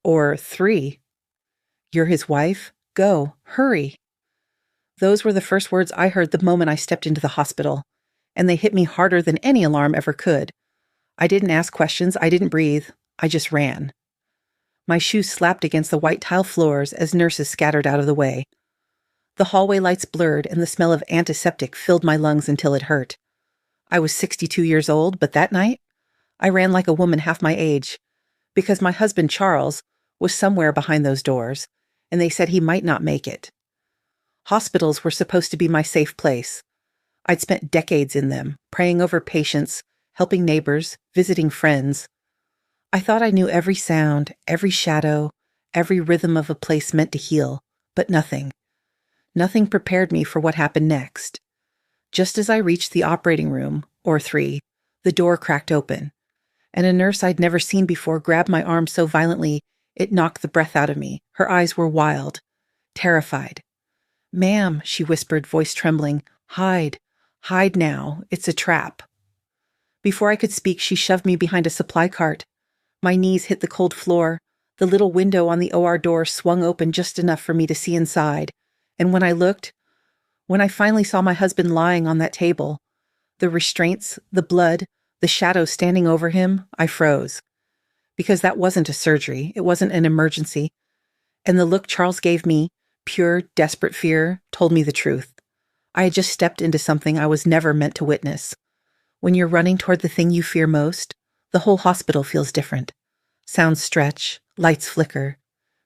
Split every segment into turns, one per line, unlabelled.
Or 3. You're his wife? Go, hurry. Those were the first words I heard the moment I stepped into the hospital, and they hit me harder than any alarm ever could. I didn't ask questions, I didn't breathe, I just ran. My shoes slapped against the white tile floors as nurses scattered out of the way. The hallway lights blurred and the smell of antiseptic filled my lungs until it hurt. I was 62 years old, but that night, I ran like a woman half my age, because my husband, Charles, was somewhere behind those doors, and they said he might not make it. Hospitals were supposed to be my safe place. I'd spent decades in them, praying over patients, helping neighbors, visiting friends. I thought I knew every sound, every shadow, every rhythm of a place meant to heal, but nothing. Nothing prepared me for what happened next. Just as I reached the operating room, or 3, the door cracked open, and a nurse I'd never seen before grabbed my arm so violently it knocked the breath out of me. Her eyes were wild, terrified. "Ma'am," she whispered, voice trembling, "hide. Hide now. It's a trap." Before I could speak, she shoved me behind a supply cart. My knees hit the cold floor. The little window on the OR door swung open just enough for me to see inside. And when I finally saw my husband lying on that table, the restraints, the blood, the shadow standing over him, I froze. Because that wasn't a surgery. It wasn't an emergency. And the look Charles gave me, pure, desperate fear, told me the truth. I had just stepped into something I was never meant to witness. When you're running toward the thing you fear most, the whole hospital feels different. Sounds stretch, lights flicker,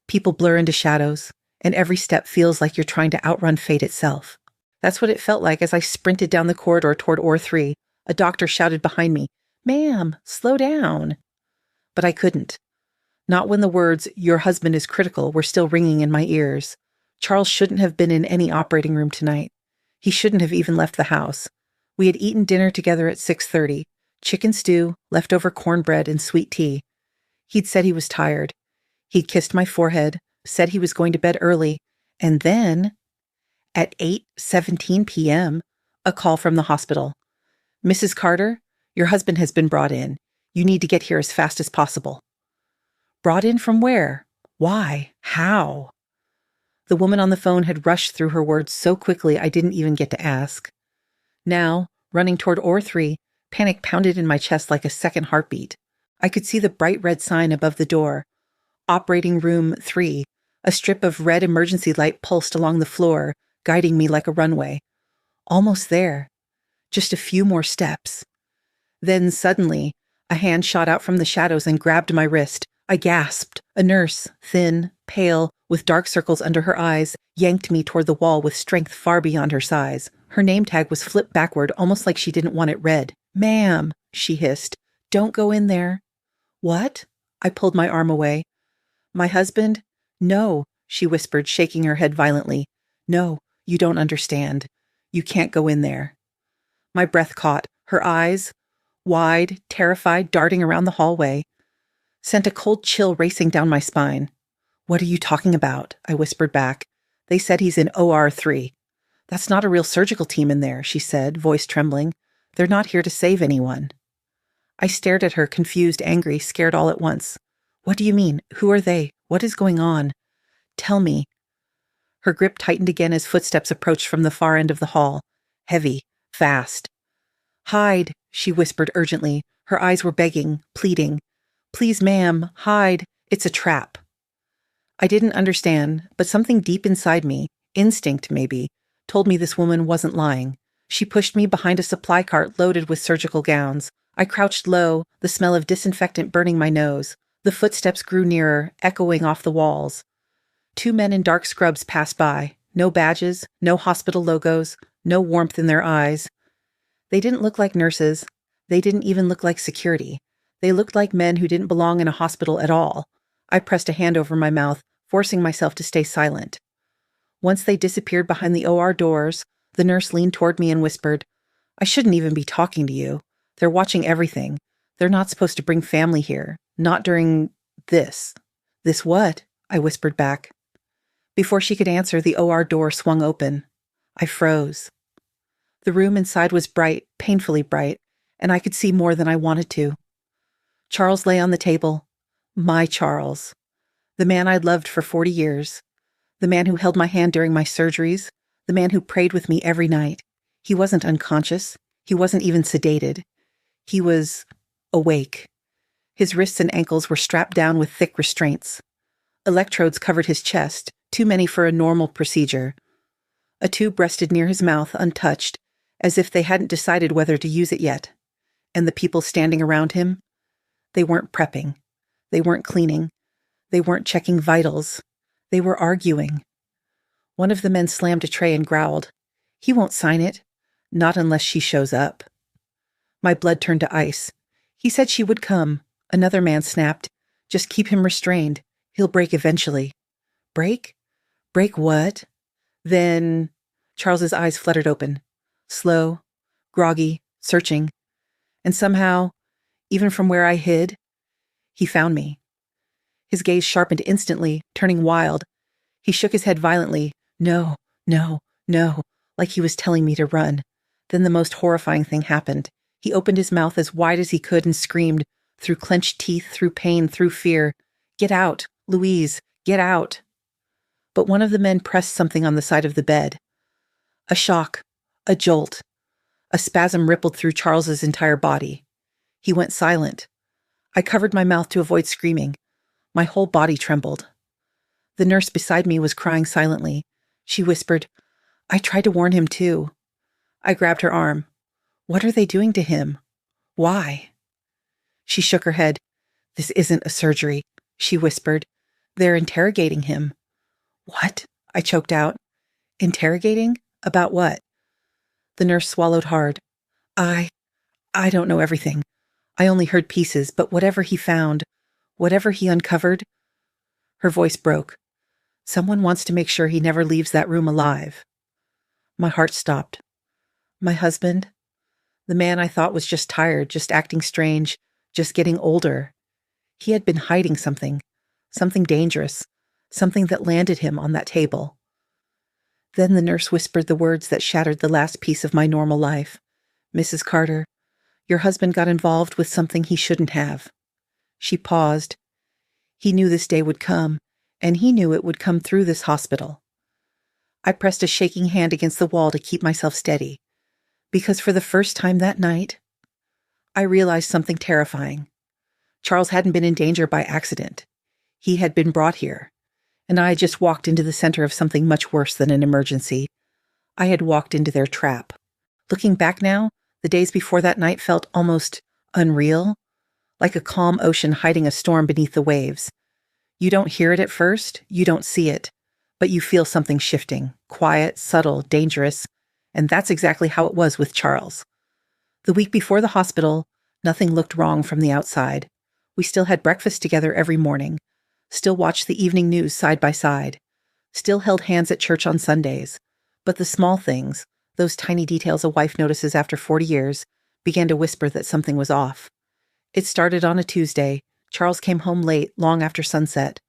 people blur into shadows, and every step feels like you're trying to outrun fate itself. That's what it felt like as I sprinted down the corridor toward OR3. A doctor shouted behind me, "Ma'am, slow down." But I couldn't. Not when the words, "Your husband is critical," were still ringing in my ears. Charles shouldn't have been in any operating room tonight. He shouldn't have even left the house. We had eaten dinner together at 6:30, chicken stew, leftover cornbread, and sweet tea. He'd said he was tired. He'd kissed my forehead, said he was going to bed early, and then, at 8:17 p.m., a call from the hospital. "Mrs. Carter, your husband has been brought in. You need to get here as fast as possible." Brought in from where? Why? How? The woman on the phone had rushed through her words so quickly I didn't even get to ask. Now, running toward OR3, panic pounded in my chest like a second heartbeat. I could see the bright red sign above the door. Operating Room 3. A strip of red emergency light pulsed along the floor, guiding me like a runway. Almost there. Just a few more steps. Then, suddenly, a hand shot out from the shadows and grabbed my wrist. I gasped. A nurse, thin, pale, with dark circles under her eyes, yanked me toward the wall with strength far beyond her size. Her name tag was flipped backward, almost like she didn't want it read. "Ma'am," she hissed, "don't go in there." "What?" I pulled my arm away. "My husband?" "No," she whispered, shaking her head violently. "No, you don't understand. You can't go in there." My breath caught. Her eyes, wide, terrified, darting around the hallway, sent a cold chill racing down my spine. "What are you talking about?" I whispered back. "They said he's in OR3. "That's not a real surgical team in there," she said, voice trembling. "They're not here to save anyone." I stared at her, confused, angry, scared all at once. "What do you mean? Who are they? What is going on? Tell me." Her grip tightened again as footsteps approached from the far end of the hall. Heavy, fast. "Hide," she whispered urgently. Her eyes were begging, pleading. "Please, ma'am, hide. It's a trap." I didn't understand, but something deep inside me, instinct maybe, told me this woman wasn't lying. She pushed me behind a supply cart loaded with surgical gowns. I crouched low, the smell of disinfectant burning my nose. The footsteps grew nearer, echoing off the walls. 2 men in dark scrubs passed by. No badges, no hospital logos, no warmth in their eyes. They didn't look like nurses. They didn't even look like security. They looked like men who didn't belong in a hospital at all. I pressed a hand over my mouth, forcing myself to stay silent. Once they disappeared behind the OR doors, the nurse leaned toward me and whispered, "I shouldn't even be talking to you. They're watching everything. They're not supposed to bring family here. Not during this." "This what?" I whispered back. Before she could answer, the OR door swung open. I froze. The room inside was bright, painfully bright, and I could see more than I wanted to. Charles lay on the table. My Charles. The man I'd loved for 40 years. The man who held my hand during my surgeries. The man who prayed with me every night. He wasn't unconscious. He wasn't even sedated. He was awake. His wrists and ankles were strapped down with thick restraints. Electrodes covered his chest, too many for a normal procedure. A tube rested near his mouth, untouched, as if they hadn't decided whether to use it yet. And the people standing around him? They weren't prepping. They weren't cleaning. They weren't checking vitals. They were arguing. One of the men slammed a tray and growled, "He won't sign it. Not unless she shows up." My blood turned to ice. "He said she would come." Another man snapped, "Just keep him restrained. He'll break eventually." Break? Break what? Then Charles's eyes fluttered open. Slow, groggy, searching. And somehow, even from where I hid, he found me. His gaze sharpened instantly, turning wild. He shook his head violently. No, no, no, like he was telling me to run. Then the most horrifying thing happened. He opened his mouth as wide as he could and screamed, through clenched teeth, through pain, through fear, "Get out, Louise, get out." But one of the men pressed something on the side of the bed. A shock, a jolt. A spasm rippled through Charles's entire body. He went silent. I covered my mouth to avoid screaming. My whole body trembled. The nurse beside me was crying silently. She whispered, "I tried to warn him too." I grabbed her arm. "What are they doing to him? Why?" She shook her head. "This isn't a surgery," she whispered. "They're interrogating him." "What?" I choked out. "Interrogating? About what?" The nurse swallowed hard. I don't know everything. I only heard pieces, but whatever he found, whatever he uncovered." Her voice broke. "Someone wants to make sure he never leaves that room alive." My heart stopped. My husband? The man I thought was just tired, just acting strange, just getting older. He had been hiding something dangerous, something that landed him on that table. Then the nurse whispered the words that shattered the last piece of my normal life. "Mrs. Carter, your husband got involved with something he shouldn't have." She paused. He knew this day would come, and he knew it would come through this hospital. I pressed a shaking hand against the wall to keep myself steady, because for the first time that night, I realized something terrifying. Charles hadn't been in danger by accident. He had been brought here, and I had just walked into the center of something much worse than an emergency. I had walked into their trap. Looking back now, the days before that night felt almost unreal, like a calm ocean hiding a storm beneath the waves. You don't hear it at first, you don't see it, but you feel something shifting, quiet, subtle, dangerous, and that's exactly how it was with Charles. The week before the hospital, nothing looked wrong from the outside. We still had breakfast together every morning, still watched the evening news side by side, still held hands at church on Sundays. But the small things, those tiny details a wife notices after 40 years, began to whisper that something was off. It started on a Tuesday. Charles came home late, long after sunset.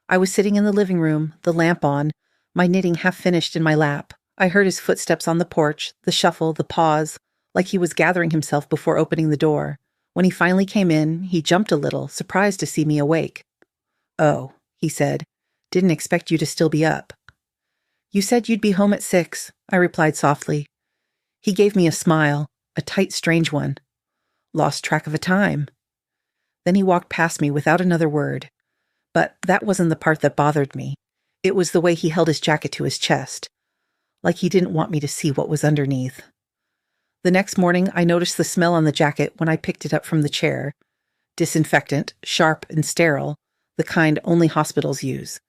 I was sitting in the living room, the lamp on, my knitting half finished in my lap. I heard his footsteps on the porch, the shuffle, the pause, like he was gathering himself before opening the door. When he finally came in, he jumped a little, surprised to see me awake. "Oh," he said, "didn't expect you to still be up." "You said you'd be home at 6, I replied softly. He gave me a smile, a tight, strange one. "Lost track of a time." Then he walked past me without another word. But that wasn't the part that bothered me. It was the way he held his jacket to his chest, like he didn't want me to see what was underneath. The next morning, I noticed the smell on the jacket when I picked it up from the chair. Disinfectant, sharp and sterile, the kind only hospitals use.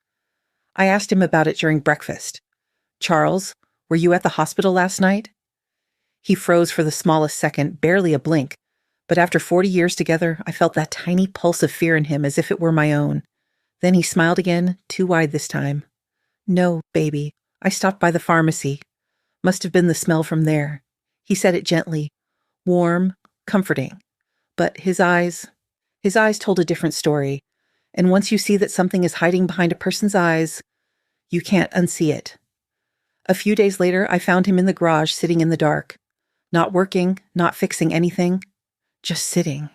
I asked him about it during breakfast. "Charles, were you at the hospital last night?" He froze for the smallest second, barely a blink, but after 40 years together, I felt that tiny pulse of fear in him as if it were my own. Then he smiled again, too wide this time. "No, baby, I stopped by the pharmacy. Must have been the smell from there." He said it gently, warm, comforting. But his eyes told a different story. And once you see that something is hiding behind a person's eyes, you can't unsee it. A few days later, I found him in the garage sitting in the dark. Not working, not fixing anything, just sitting.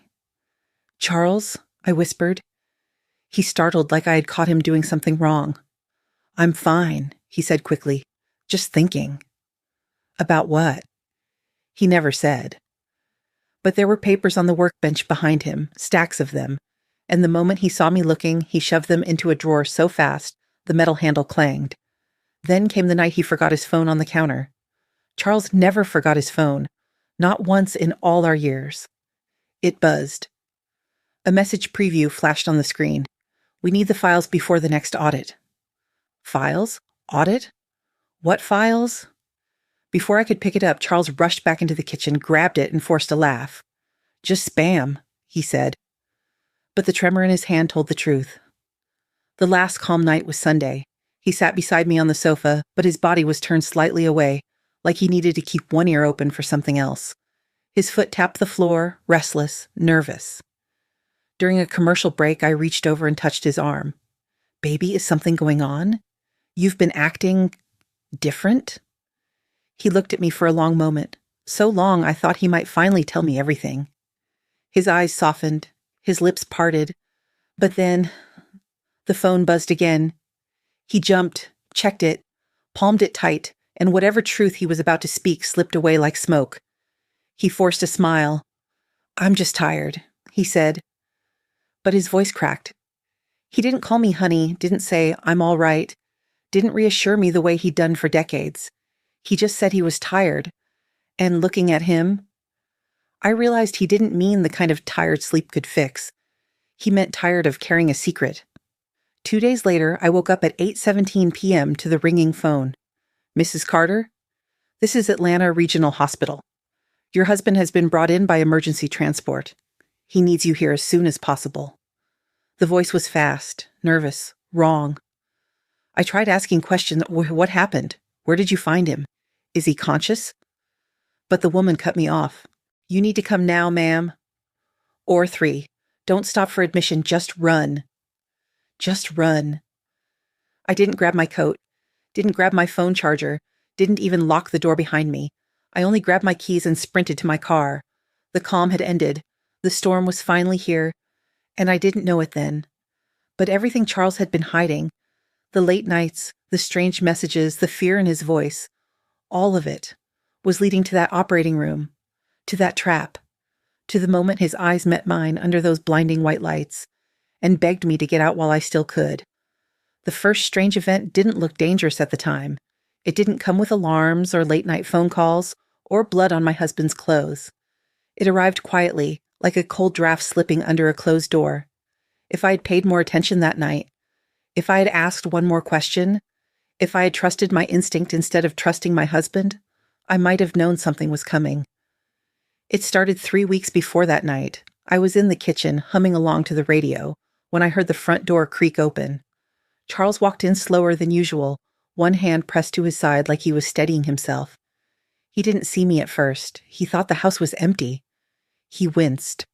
"Charles," I whispered. He startled like I had caught him doing something wrong. "I'm fine," he said quickly. "Just thinking." "About what?" He never said. But there were papers on the workbench behind him, stacks of them, and the moment he saw me looking, he shoved them into a drawer so fast the metal handle clanged. Then came the night he forgot his phone on the counter. Charles never forgot his phone, not once in all our years. It buzzed. A message preview flashed on the screen. "We need the files before the next audit." Files? Audit? What files? Before I could pick it up, Charles rushed back into the kitchen, grabbed it, and forced a laugh. "Just spam," he said. But the tremor in his hand told the truth. The last calm night was Sunday. He sat beside me on the sofa, but his body was turned slightly away, like he needed to keep one ear open for something else. His foot tapped the floor, restless, nervous. During a commercial break, I reached over and touched his arm. "Baby, is something going on? You've been acting different?" He looked at me for a long moment, so long I thought he might finally tell me everything. His eyes softened, his lips parted, but then the phone buzzed again. He jumped, checked it, palmed it tight, and whatever truth he was about to speak slipped away like smoke. He forced a smile. "I'm just tired," he said. But his voice cracked. He didn't call me honey, didn't say, "I'm all right," didn't reassure me the way he'd done for decades. He just said he was tired. And looking at him, I realized he didn't mean the kind of tired sleep could fix. He meant tired of carrying a secret. 2 days later, I woke up at 8:17 p.m. to the ringing phone. "Mrs. Carter? This is Atlanta Regional Hospital. Your husband has been brought in by emergency transport. He needs you here as soon as possible." The voice was fast, nervous, wrong. I tried asking questions. "What happened? Where did you find him? Is he conscious?" But the woman cut me off. "You need to come now, ma'am." Or 3. "Don't stop for admission, just run." Just run. I didn't grab my coat, didn't grab my phone charger, didn't even lock the door behind me. I only grabbed my keys and sprinted to my car. The calm had ended. The storm was finally here, and I didn't know it then. But everything Charles had been hiding, the late nights, the strange messages, the fear in his voice, all of it was leading to that operating room, to that trap, to the moment his eyes met mine under those blinding white lights, and begged me to get out while I still could. The first strange event didn't look dangerous at the time. It didn't come with alarms or late-night phone calls or blood on my husband's clothes. It arrived quietly, like a cold draft slipping under a closed door. If I had paid more attention that night, if I had asked one more question, if I had trusted my instinct instead of trusting my husband, I might have known something was coming. It started 3 weeks before that night. I was in the kitchen, humming along to the radio, when I heard the front door creak open. Charles walked in slower than usual, one hand pressed to his side like he was steadying himself. He didn't see me at first. He thought the house was empty. He winced.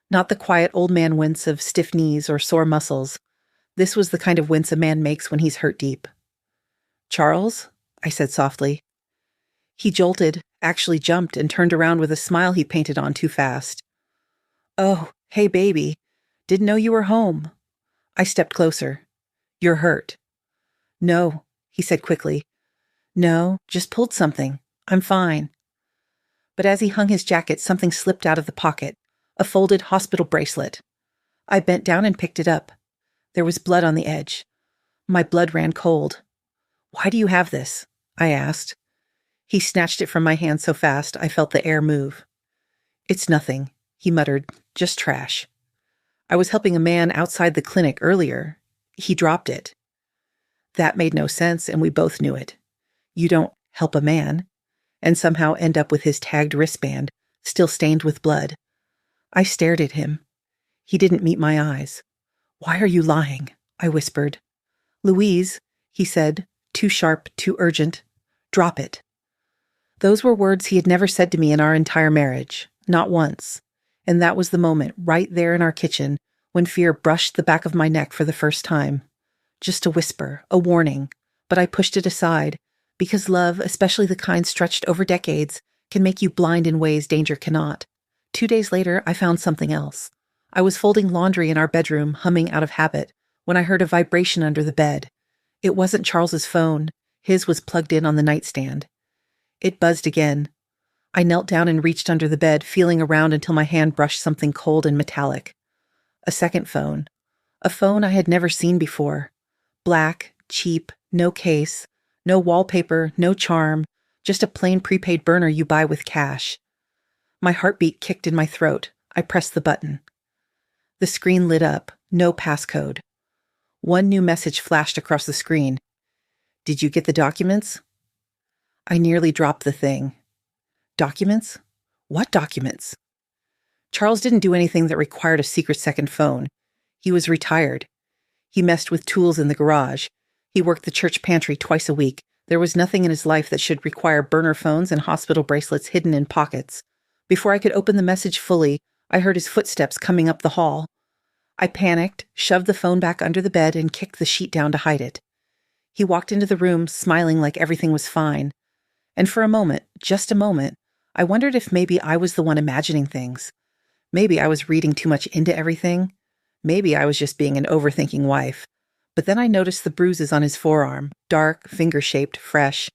Not the quiet old man wince of stiff knees or sore muscles. This was the kind of wince a man makes when he's hurt deep. "Charles?" I said softly. He jolted, actually jumped, and turned around with a smile he painted on too fast. "Oh, hey, baby. Didn't know you were home." I stepped closer. "You're hurt." "No," he said quickly. "No, just pulled something. I'm fine." But as he hung his jacket, something slipped out of the pocket, a folded hospital bracelet. I bent down and picked it up. There was blood on the edge. My blood ran cold. "Why do you have this?" I asked. He snatched it from my hand so fast I felt the air move. "It's nothing," he muttered, "just trash. I was helping a man outside the clinic earlier. He dropped it." That made no sense, and we both knew it. You don't help a man and somehow end up with his tagged wristband, still stained with blood. I stared at him. He didn't meet my eyes. "Why are you lying?" I whispered. "Louise," he said, too sharp, too urgent. "Drop it." Those were words he had never said to me in our entire marriage, not once. And that was the moment, right there in our kitchen, when fear brushed the back of my neck for the first time. Just a whisper, a warning, but I pushed it aside, because love, especially the kind stretched over decades, can make you blind in ways danger cannot. 2 days later, I found something else. I was folding laundry in our bedroom, humming out of habit, when I heard a vibration under the bed. It wasn't Charles's phone. His was plugged in on the nightstand. It buzzed again. I knelt down and reached under the bed, feeling around until my hand brushed something cold and metallic. A second phone. A phone I had never seen before. Black, cheap, no case, no wallpaper, no charm, just a plain prepaid burner you buy with cash. My heartbeat kicked in my throat. I pressed the button. The screen lit up. No passcode. One new message flashed across the screen. "Did you get the documents?" I nearly dropped the thing. Documents? What documents? Charles didn't do anything that required a secret second phone. He was retired. He messed with tools in the garage. He worked the church pantry twice a week. There was nothing in his life that should require burner phones and hospital bracelets hidden in pockets. Before I could open the message fully, I heard his footsteps coming up the hall. I panicked, shoved the phone back under the bed, and kicked the sheet down to hide it. He walked into the room, smiling like everything was fine. And for a moment, just a moment, I wondered if maybe I was the one imagining things. Maybe I was reading too much into everything. Maybe I was just being an overthinking wife. But then I noticed the bruises on his forearm, dark, finger-shaped, fresh.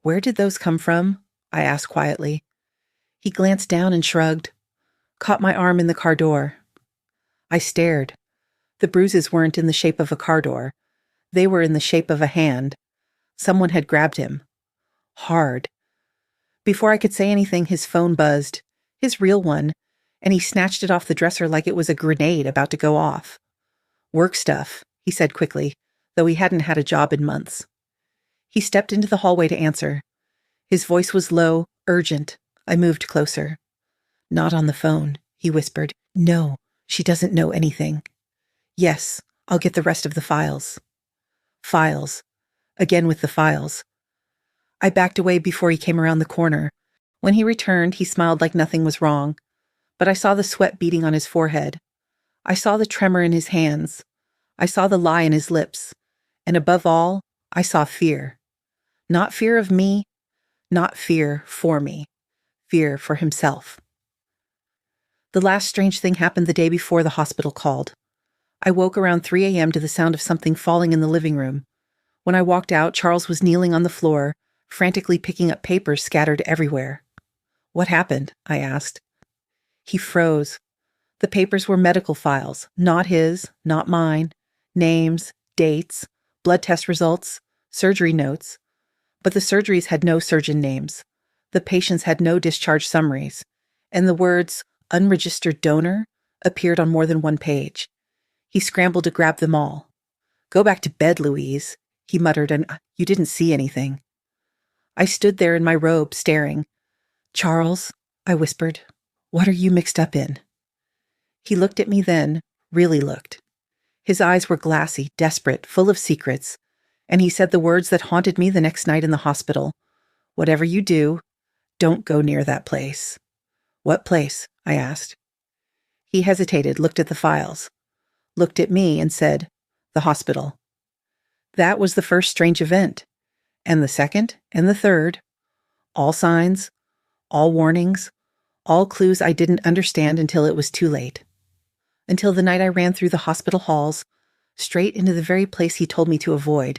"Where did those come from?" I asked quietly. He glanced down and shrugged, caught my arm in the car door. I stared. The bruises weren't in the shape of a car door. They were in the shape of a hand. Someone had grabbed him. Hard. Before I could say anything, his phone buzzed. His real one. And he snatched it off the dresser like it was a grenade about to go off. "Work stuff," he said quickly, though he hadn't had a job in months. He stepped into the hallway to answer. His voice was low, urgent. I moved closer. "Not on the phone," he whispered. "No, she doesn't know anything." "Yes, I'll get the rest of the files." Files. Again with the files. I backed away before he came around the corner. When he returned, he smiled like nothing was wrong. But I saw the sweat beading on his forehead. I saw the tremor in his hands. I saw the lie in his lips. And above all, I saw fear. Not fear of me, not fear for me. Fear for himself. The last strange thing happened the day before the hospital called. I woke around 3 a.m. to the sound of something falling in the living room. When I walked out, Charles was kneeling on the floor, frantically picking up papers scattered everywhere. "What happened?" I asked. He froze. The papers were medical files, not his, not mine. Names, dates, blood test results, surgery notes. But the surgeries had no surgeon names. The patients had no discharge summaries. And the words, "unregistered donor," appeared on more than one page. He scrambled to grab them all. "Go back to bed, Louise," he muttered, "and you didn't see anything." I stood there in my robe, staring. "Charles," I whispered, "what are you mixed up in?" He looked at me then, really looked. His eyes were glassy, desperate, full of secrets, and he said the words that haunted me the next night in the hospital. "Whatever you do, don't go near that place." "What place?" I asked. He hesitated, looked at the files, looked at me, and said, "The hospital." That was the first strange event. And the second, and the third. All signs, all warnings, all clues I didn't understand until it was too late. Until the night I ran through the hospital halls, straight into the very place he told me to avoid,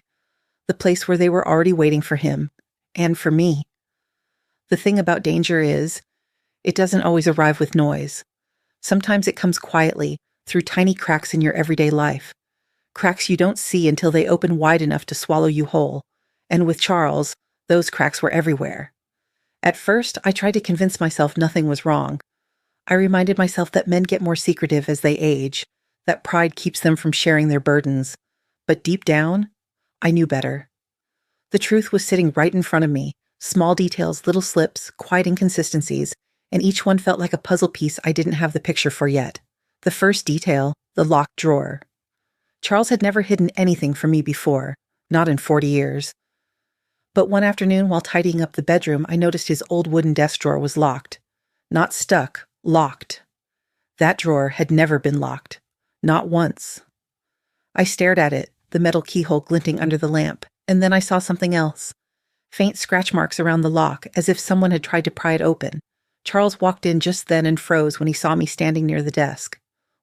the place where they were already waiting for him, and for me. The thing about danger is, it doesn't always arrive with noise. Sometimes it comes quietly, through tiny cracks in your everyday life. Cracks you don't see until they open wide enough to swallow you whole. And with Charles, those cracks were everywhere. At first, I tried to convince myself nothing was wrong. I reminded myself that men get more secretive as they age, that pride keeps them from sharing their burdens. But deep down, I knew better. The truth was sitting right in front of me, small details, little slips, quiet inconsistencies, and each one felt like a puzzle piece I didn't have the picture for yet. The first detail, the locked drawer. Charles had never hidden anything from me before, not in 40 years. But one afternoon, while tidying up the bedroom, I noticed his old wooden desk drawer was locked. Not stuck, locked. That drawer had never been locked. Not once. I stared at it, the metal keyhole glinting under the lamp, and then I saw something else. Faint scratch marks around the lock, as if someone had tried to pry it open. Charles walked in just then and froze when he saw me standing near the desk.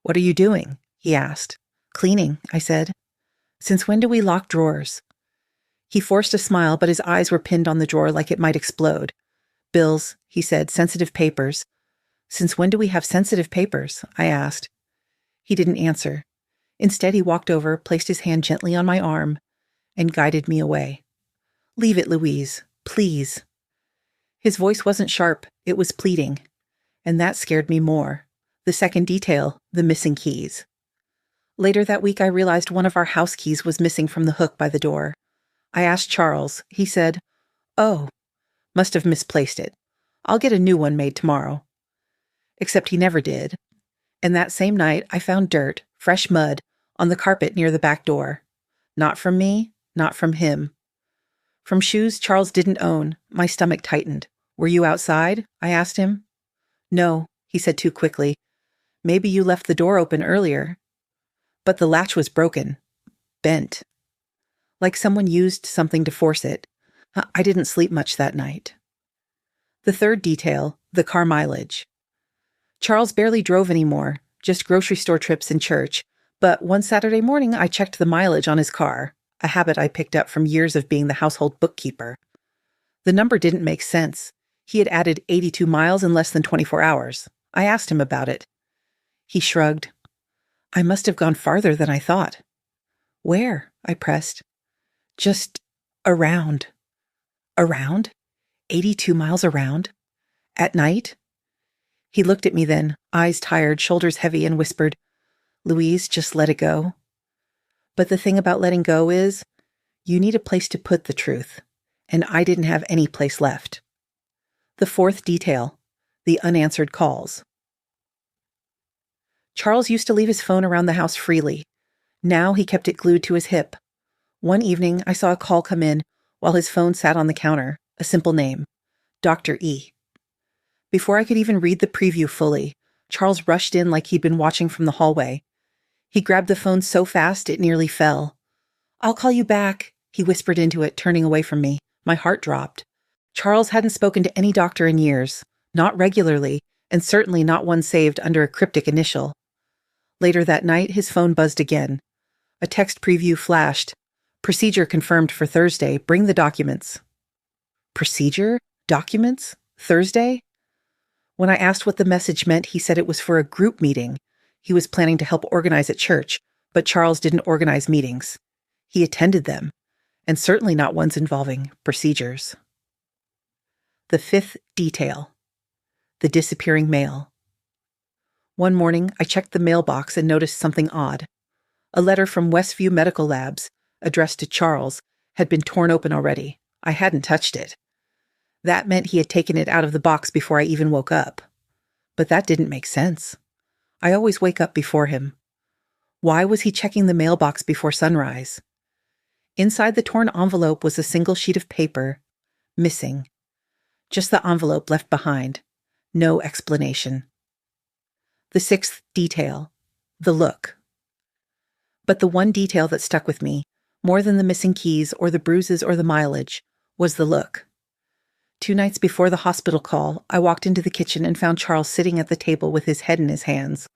"What are you doing?" he asked. "Cleaning," I said. "Since when do we lock drawers?" He forced a smile, but his eyes were pinned on the drawer like it might explode. "Bills," he said, "sensitive papers." "Since when do we have sensitive papers?" I asked. He didn't answer. Instead, he walked over, placed his hand gently on my arm, and guided me away. "Leave it, Louise. Please." His voice wasn't sharp, it was pleading. And that scared me more. The second detail, the missing keys. Later that week, I realized one of our house keys was missing from the hook by the door. I asked Charles. He said, "Oh, must have misplaced it. I'll get a new one made tomorrow." Except he never did. And that same night, I found dirt, fresh mud, on the carpet near the back door. Not from me, not from him. From shoes Charles didn't own, my stomach tightened. "Were you outside?" I asked him. "No," he said too quickly. "Maybe you left the door open earlier." But the latch was broken. Bent. Like someone used something to force it. I didn't sleep much that night. The third detail, the car mileage. Charles barely drove anymore, just grocery store trips and church. But one Saturday morning, I checked the mileage on his car, a habit I picked up from years of being the household bookkeeper. The number didn't make sense. He had added 82 miles in less than 24 hours. I asked him about it. He shrugged. "I must have gone farther than I thought." "Where?" I pressed. "Just around." "Around? 82 miles around? At night?" He looked at me then, eyes tired, shoulders heavy, and whispered, "Louise, just let it go." But the thing about letting go is, you need a place to put the truth, and I didn't have any place left. The fourth detail, the unanswered calls. Charles used to leave his phone around the house freely. Now he kept it glued to his hip. One evening, I saw a call come in while his phone sat on the counter, a simple name, Dr. E. Before I could even read the preview fully, Charles rushed in like he'd been watching from the hallway. He grabbed the phone so fast it nearly fell. "I'll call you back," he whispered into it, turning away from me. My heart dropped. Charles hadn't spoken to any doctor in years, not regularly, and certainly not one saved under a cryptic initial. Later that night, his phone buzzed again. A text preview flashed. "Procedure confirmed for Thursday. Bring the documents." Procedure? Documents? Thursday? When I asked what the message meant, he said it was for a group meeting. He was planning to help organize at church, but Charles didn't organize meetings. He attended them, and certainly not ones involving procedures. The fifth detail, the disappearing mail. One morning, I checked the mailbox and noticed something odd. A letter from Westview Medical Labs, addressed to Charles, had been torn open already. I hadn't touched it. That meant he had taken it out of the box before I even woke up. But that didn't make sense. I always wake up before him. Why was he checking the mailbox before sunrise? Inside the torn envelope was a single sheet of paper, missing. Just the envelope left behind. No explanation. The sixth detail, the look. But the one detail that stuck with me, more than the missing keys or the bruises or the mileage, was the look. 2 nights before the hospital call, I walked into the kitchen and found Charles sitting at the table with his head in his hands.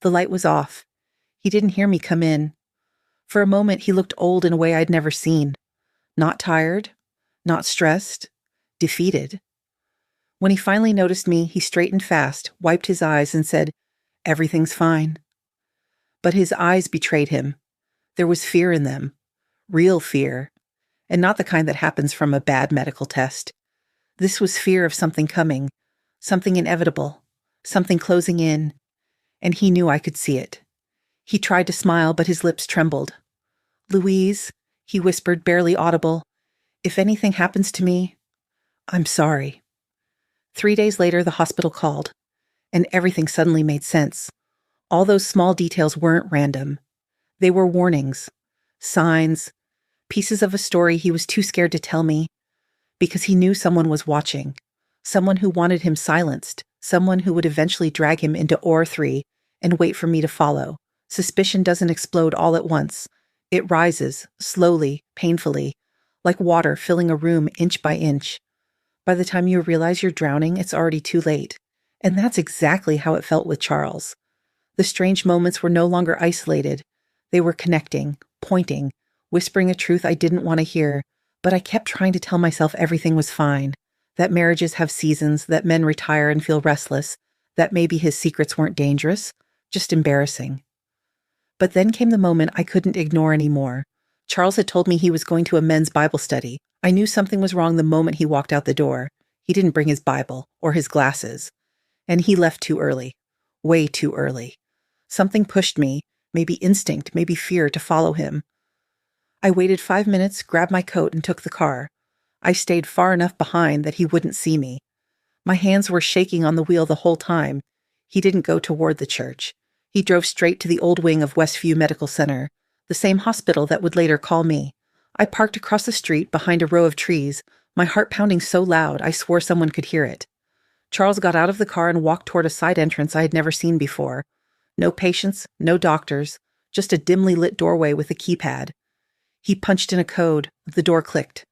The light was off. He didn't hear me come in. For a moment, he looked old in a way I'd never seen. Not tired, not stressed, defeated. When he finally noticed me, he straightened fast, wiped his eyes, and said, "Everything's fine." But his eyes betrayed him. There was fear in them. Real fear. And not the kind that happens from a bad medical test. This was fear of something coming, something inevitable, something closing in, and he knew I could see it. He tried to smile, but his lips trembled. "Louise," he whispered, barely audible, "if anything happens to me, I'm sorry." 3 days later, the hospital called, and everything suddenly made sense. All those small details weren't random. They were warnings, signs, pieces of a story he was too scared to tell me, because he knew someone was watching, someone who wanted him silenced, someone who would eventually drag him into OR 3 and wait for me to follow. Suspicion doesn't explode all at once. It rises, slowly, painfully, like water filling a room inch by inch. By the time you realize you're drowning, it's already too late. And that's exactly how it felt with Charles. The strange moments were no longer isolated. They were connecting, pointing, whispering a truth I didn't want to hear, but I kept trying to tell myself everything was fine, that marriages have seasons, that men retire and feel restless, that maybe his secrets weren't dangerous, just embarrassing. But then came the moment I couldn't ignore anymore. Charles had told me he was going to a men's Bible study. I knew something was wrong the moment he walked out the door. He didn't bring his Bible or his glasses. And he left too early. Way too early. Something pushed me, maybe instinct, maybe fear, to follow him. I waited 5 minutes, grabbed my coat, and took the car. I stayed far enough behind that he wouldn't see me. My hands were shaking on the wheel the whole time. He didn't go toward the church. He drove straight to the old wing of Westview Medical Center, the same hospital that would later call me. I parked across the street behind a row of trees, my heart pounding so loud I swore someone could hear it. Charles got out of the car and walked toward a side entrance I had never seen before. No patients, no doctors, just a dimly lit doorway with a keypad. He punched in a code. The door clicked.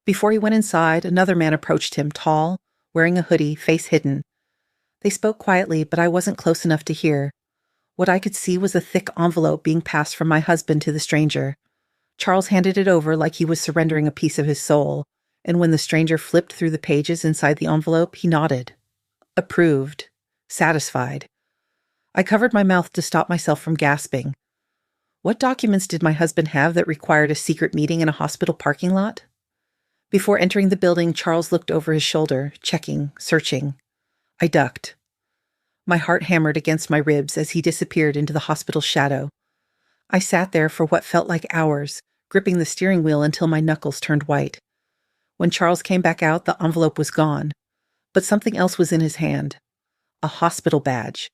Before he went inside, another man approached him, tall, wearing a hoodie, face hidden. They spoke quietly, but I wasn't close enough to hear. What I could see was a thick envelope being passed from my husband to the stranger. Charles handed it over like he was surrendering a piece of his soul, and when the stranger flipped through the pages inside the envelope, he nodded. Approved. Satisfied. I covered my mouth to stop myself from gasping. What documents did my husband have that required a secret meeting in a hospital parking lot? Before entering the building, Charles looked over his shoulder, checking, searching. I ducked. My heart hammered against my ribs as he disappeared into the hospital's shadow. I sat there for what felt like hours, gripping the steering wheel until my knuckles turned white. When Charles came back out, the envelope was gone. But something else was in his hand. A hospital badge.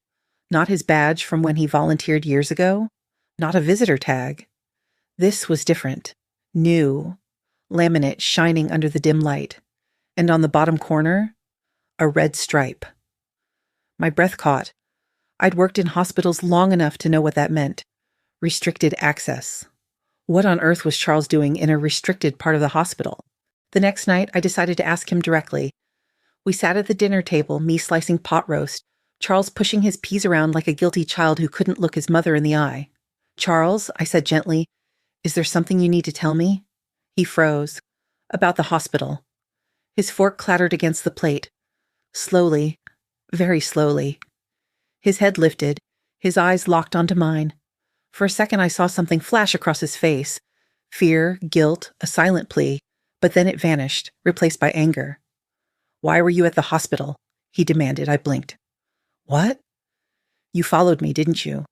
Not his badge from when he volunteered years ago. Not a visitor tag. This was different. New. Laminate shining under the dim light. And on the bottom corner, a red stripe. My breath caught. I'd worked in hospitals long enough to know what that meant. Restricted access. What on earth was Charles doing in a restricted part of the hospital? The next night, I decided to ask him directly. We sat at the dinner table, me slicing pot roast, Charles pushing his peas around like a guilty child who couldn't look his mother in the eye. "Charles," I said gently, "is there something you need to tell me?" He froze. About the hospital. His fork clattered against the plate. Slowly, very slowly. His head lifted, his eyes locked onto mine. For a second I saw something flash across his face. Fear, guilt, a silent plea. But then it vanished, replaced by anger. "Why were you at the hospital?" he demanded. I blinked. "What?" "You followed me, didn't you?"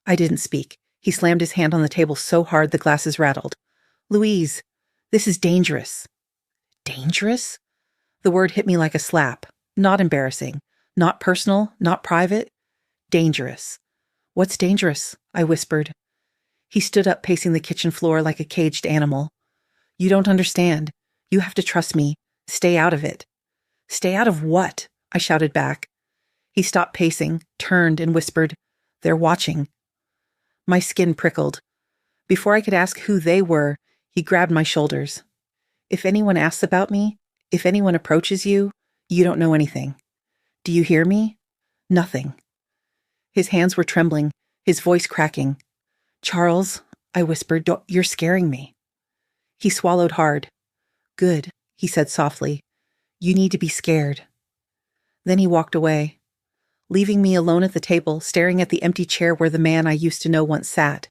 I didn't speak. He slammed his hand on the table so hard the glasses rattled. "Louise, this is dangerous." Dangerous? The word hit me like a slap. Not embarrassing. Not personal. Not private. Dangerous. "What's dangerous?" I whispered. He stood up, pacing the kitchen floor like a caged animal. "You don't understand. You have to trust me. Stay out of it." "Stay out of what?" I shouted back. He stopped pacing, turned, and whispered, "They're watching." My skin prickled. Before I could ask who they were, he grabbed my shoulders. "If anyone asks about me, if anyone approaches you, you don't know anything. Do you hear me? Nothing." His hands were trembling, his voice cracking. "Charles," I whispered, "you're scaring me." He swallowed hard. "Good," he said softly. "You need to be scared." Then he walked away, leaving me alone at the table, staring at the empty chair where the man I used to know once sat.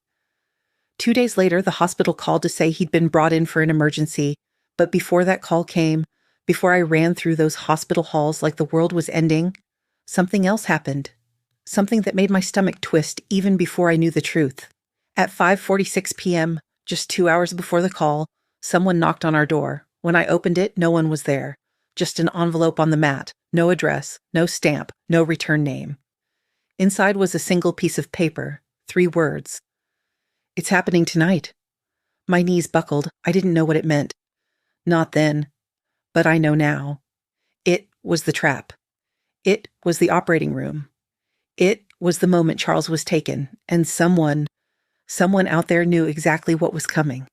2 days later, the hospital called to say he'd been brought in for an emergency, but before that call came, before I ran through those hospital halls like the world was ending, something else happened. Something that made my stomach twist even before I knew the truth. At 5:46 p.m., just 2 hours before the call, someone knocked on our door. When I opened it, no one was there. Just an envelope on the mat. No address, no stamp, no return name. Inside was a single piece of paper, 3 words. "It's happening tonight." My knees buckled. I didn't know what it meant. Not then. But I know now. It was the trap. It was the operating room. It was the moment Charles was taken, and someone out there knew exactly what was coming.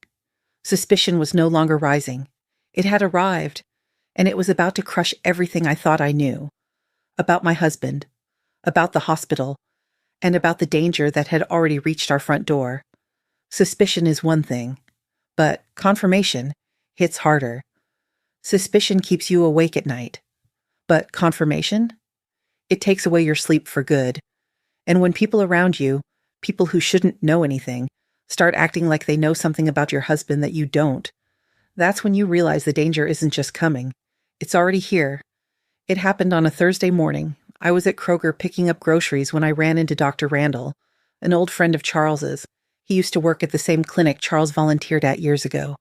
Suspicion was no longer rising. It had arrived, and it was about to crush everything I thought I knew. About my husband. About the hospital. and about the danger that had already reached our front door. Suspicion is one thing, but confirmation hits harder. Suspicion keeps you awake at night, but confirmation? It takes away your sleep for good. And when people around you, people who shouldn't know anything, start acting like they know something about your husband that you don't, that's when you realize the danger isn't just coming. It's already here. It happened on a Thursday morning. I was at Kroger picking up groceries when I ran into Dr. Randall, an old friend of Charles's. He used to work at the same clinic Charles volunteered at years ago.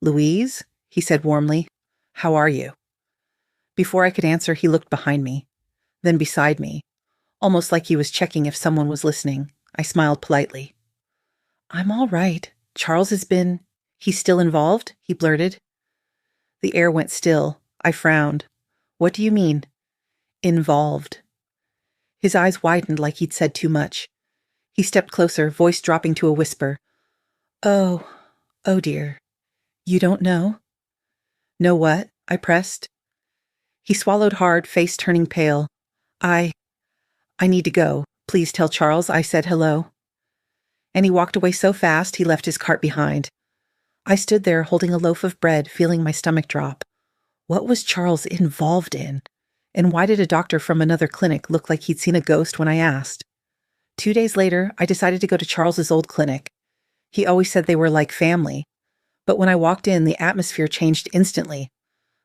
"Louise?" he said warmly. "How are you?" Before I could answer, he looked behind me, then beside me, almost like he was checking if someone was listening. I smiled politely. "I'm all right. Charles has been... He's still involved?" he blurted. The air went still. I frowned. "What do you mean?" "Involved." His eyes widened like he'd said too much. He stepped closer, voice dropping to a whisper. Oh dear. You don't know?" "Know what?" I pressed. He swallowed hard, face turning pale. I need to go. Please tell Charles I said hello." And he walked away so fast he left his cart behind. I stood there holding a loaf of bread, feeling my stomach drop. What was Charles involved in? And why did a doctor from another clinic look like he'd seen a ghost when I asked? 2 days later, I decided to go to Charles's old clinic. He always said they were like family. But when I walked in, the atmosphere changed instantly.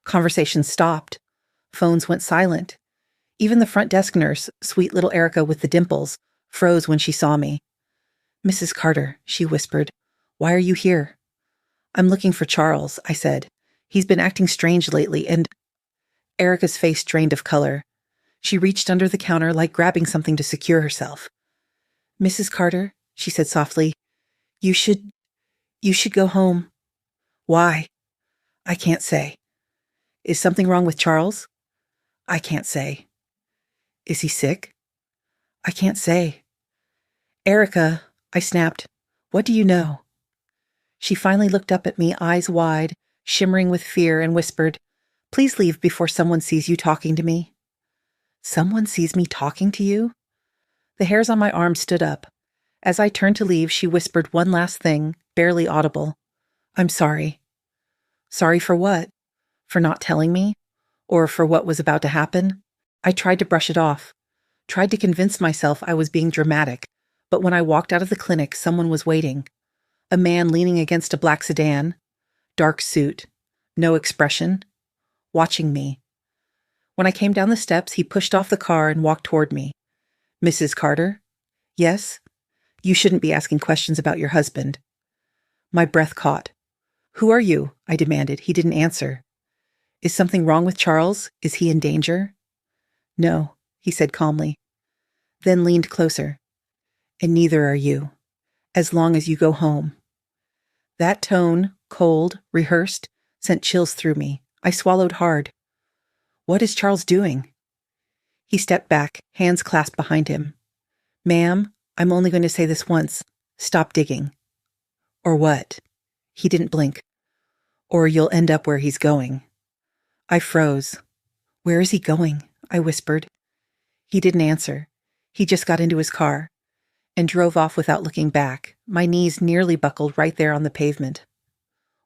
Conversations stopped. Phones went silent. Even the front desk nurse, sweet little Erica with the dimples, froze when she saw me. "Mrs. Carter," she whispered, "why are you here?" "I'm looking for Charles," I said. "He's been acting strange lately, and—" Erica's face drained of color. She reached under the counter like grabbing something to secure herself. "Mrs. Carter," she said softly, you should go home." "Why?" "I can't say." "Is something wrong with Charles?" "I can't say." "Is he sick?" "I can't say." "Erica," I snapped, "what do you know?" She finally looked up at me, eyes wide, shimmering with fear, and whispered, "Please leave before someone sees you talking to me." "Someone sees me talking to you?" The hairs on my arm stood up. As I turned to leave, she whispered one last thing, barely audible. "I'm sorry." "Sorry for what? For not telling me? Or for what was about to happen?" I tried to brush it off. Tried to convince myself I was being dramatic, but when I walked out of the clinic, someone was waiting. A man leaning against a black sedan, dark suit, no expression, watching me. When I came down the steps, he pushed off the car and walked toward me. "Mrs. Carter?" "Yes?" "You shouldn't be asking questions about your husband." My breath caught. "Who are you?" I demanded. He didn't answer. "Is something wrong with Charles? Is he in danger?" "No," he said calmly. Then leaned closer. "And neither are you. As long as you go home." That tone, cold, rehearsed, sent chills through me. I swallowed hard. "What is Charles doing?" He stepped back, hands clasped behind him. "Ma'am, I'm only going to say this once. Stop digging." "Or what?" He didn't blink. "Or you'll end up where he's going." I froze. "Where is he going?" I whispered. He didn't answer. He just got into his car and drove off without looking back. My knees nearly buckled right there on the pavement.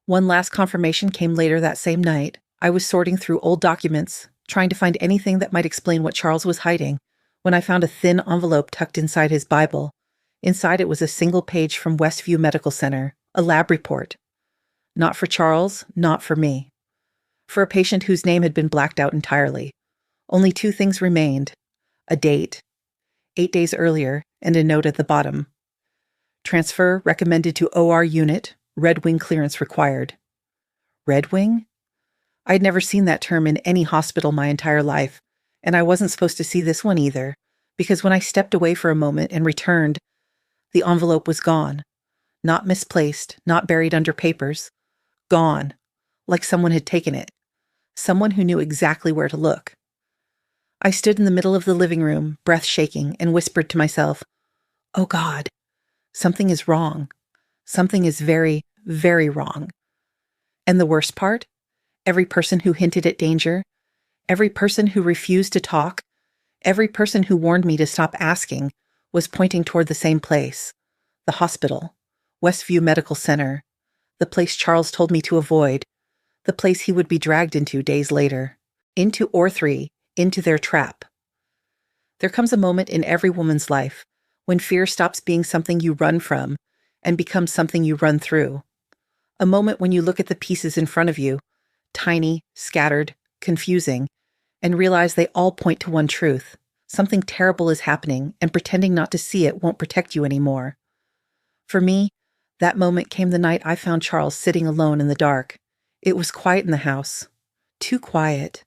One last confirmation came later that same night. I was sorting through old documents, trying to find anything that might explain what Charles was hiding, when I found a thin envelope tucked inside his Bible. Inside it was a single page from Westview Medical Center, a lab report. Not for Charles, not for me. For a patient whose name had been blacked out entirely. Only 2 things remained. A date, 8 days earlier, and a note at the bottom. Transfer recommended to OR unit, Red Wing clearance required. Red Wing? I'd never seen that term in any hospital my entire life, and I wasn't supposed to see this one either, because when I stepped away for a moment and returned, the envelope was gone. Not misplaced, not buried under papers. Gone. Like someone had taken it. Someone who knew exactly where to look. I stood in the middle of the living room, breath shaking, and whispered to myself, "Oh God, something is wrong. Something is very, very wrong." And the worst part? Every person who hinted at danger, every person who refused to talk, every person who warned me to stop asking, was pointing toward the same place. The hospital. Westview Medical Center. The place Charles told me to avoid. The place he would be dragged into days later. Into or3, into their trap. There comes a moment in every woman's life when fear stops being something you run from and becomes something you run through. A moment when you look at the pieces in front of you, tiny, scattered, confusing, and realize they all point to one truth. Something terrible is happening, and pretending not to see it won't protect you anymore. For me, that moment came the night I found Charles sitting alone in the dark. It was quiet in the house. Too quiet.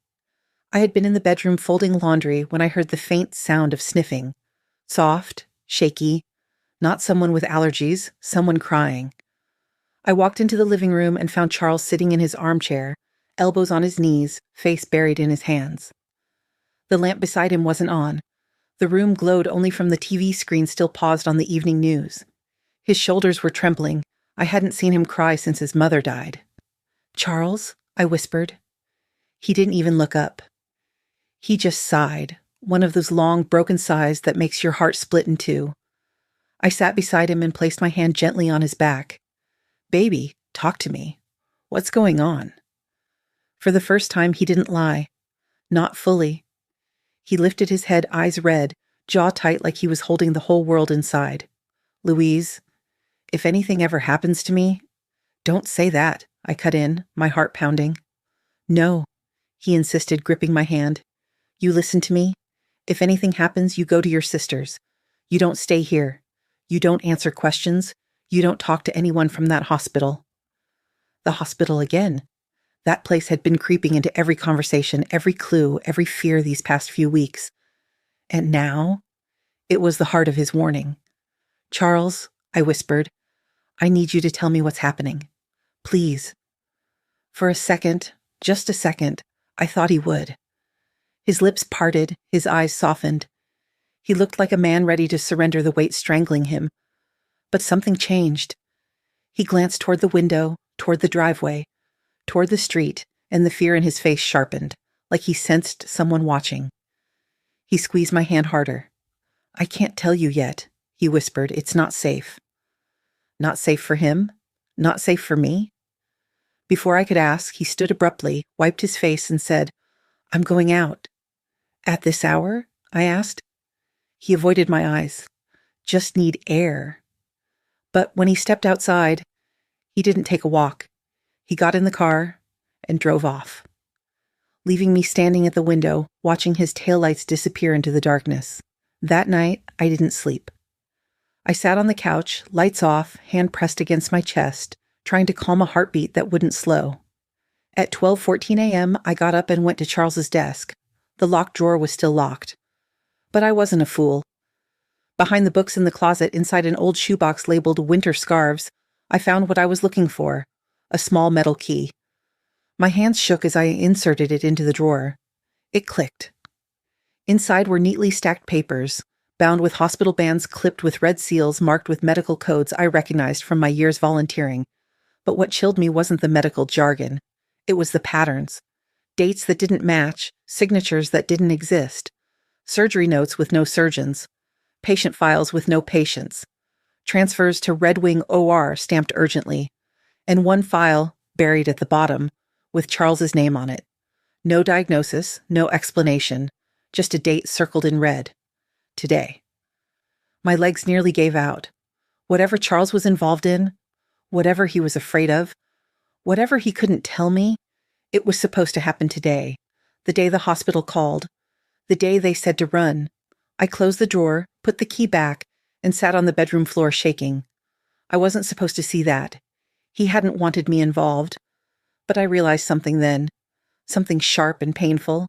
I had been in the bedroom folding laundry when I heard the faint sound of sniffing. Soft, shaky, not someone with allergies, someone crying. I walked into the living room and found Charles sitting in his armchair, elbows on his knees, face buried in his hands. The lamp beside him wasn't on. The room glowed only from the TV screen still paused on the evening news. His shoulders were trembling. I hadn't seen him cry since his mother died. "Charles?" I whispered. He didn't even look up. He just sighed, one of those long, broken sighs that makes your heart split in two. I sat beside him and placed my hand gently on his back. "Baby, talk to me. What's going on?" For the first time, he didn't lie. Not fully. He lifted his head, eyes red, jaw tight like he was holding the whole world inside. "Louise, if anything ever happens to me—" "Don't say that," I cut in, my heart pounding. "No," he insisted, gripping my hand. "You listen to me. If anything happens, you go to your sisters. You don't stay here. You don't answer questions. You don't talk to anyone from that hospital." The hospital again. That place had been creeping into every conversation, every clue, every fear these past few weeks. And now, it was the heart of his warning. "Charles," I whispered, "I need you to tell me what's happening. Please." For a second, just a second, I thought he would. His lips parted, his eyes softened. He looked like a man ready to surrender the weight strangling him. But something changed. He glanced toward the window, toward the driveway, toward the street, and the fear in his face sharpened, like he sensed someone watching. He squeezed my hand harder. "I can't tell you yet," he whispered. "It's not safe." Not safe for him? Not safe for me? Before I could ask, he stood abruptly, wiped his face, and said, "I'm going out." "At this hour?" I asked. He avoided my eyes. "Just need air." But when he stepped outside, he didn't take a walk. He got in the car and drove off, leaving me standing at the window, watching his taillights disappear into the darkness. That night, I didn't sleep. I sat on the couch, lights off, hand pressed against my chest, trying to calm a heartbeat that wouldn't slow. At 12:14 a.m., I got up and went to Charles's desk. The locked drawer was still locked. But I wasn't a fool. Behind the books in the closet, inside an old shoebox labeled "Winter Scarves," I found what I was looking for, a small metal key. My hands shook as I inserted it into the drawer. It clicked. Inside were neatly stacked papers, bound with hospital bands clipped with red seals marked with medical codes I recognized from my years volunteering. But what chilled me wasn't the medical jargon. It was the patterns. Dates that didn't match, signatures that didn't exist, surgery notes with no surgeons, patient files with no patients, transfers to Red Wing OR stamped urgently, and one file, buried at the bottom, with Charles's name on it. No diagnosis, no explanation, just a date circled in red. Today. My legs nearly gave out. Whatever Charles was involved in, whatever he was afraid of, whatever he couldn't tell me, it was supposed to happen today, the day the hospital called, the day they said to run. I closed the drawer, put the key back, and sat on the bedroom floor shaking. I wasn't supposed to see that. He hadn't wanted me involved. But I realized something then, something sharp and painful.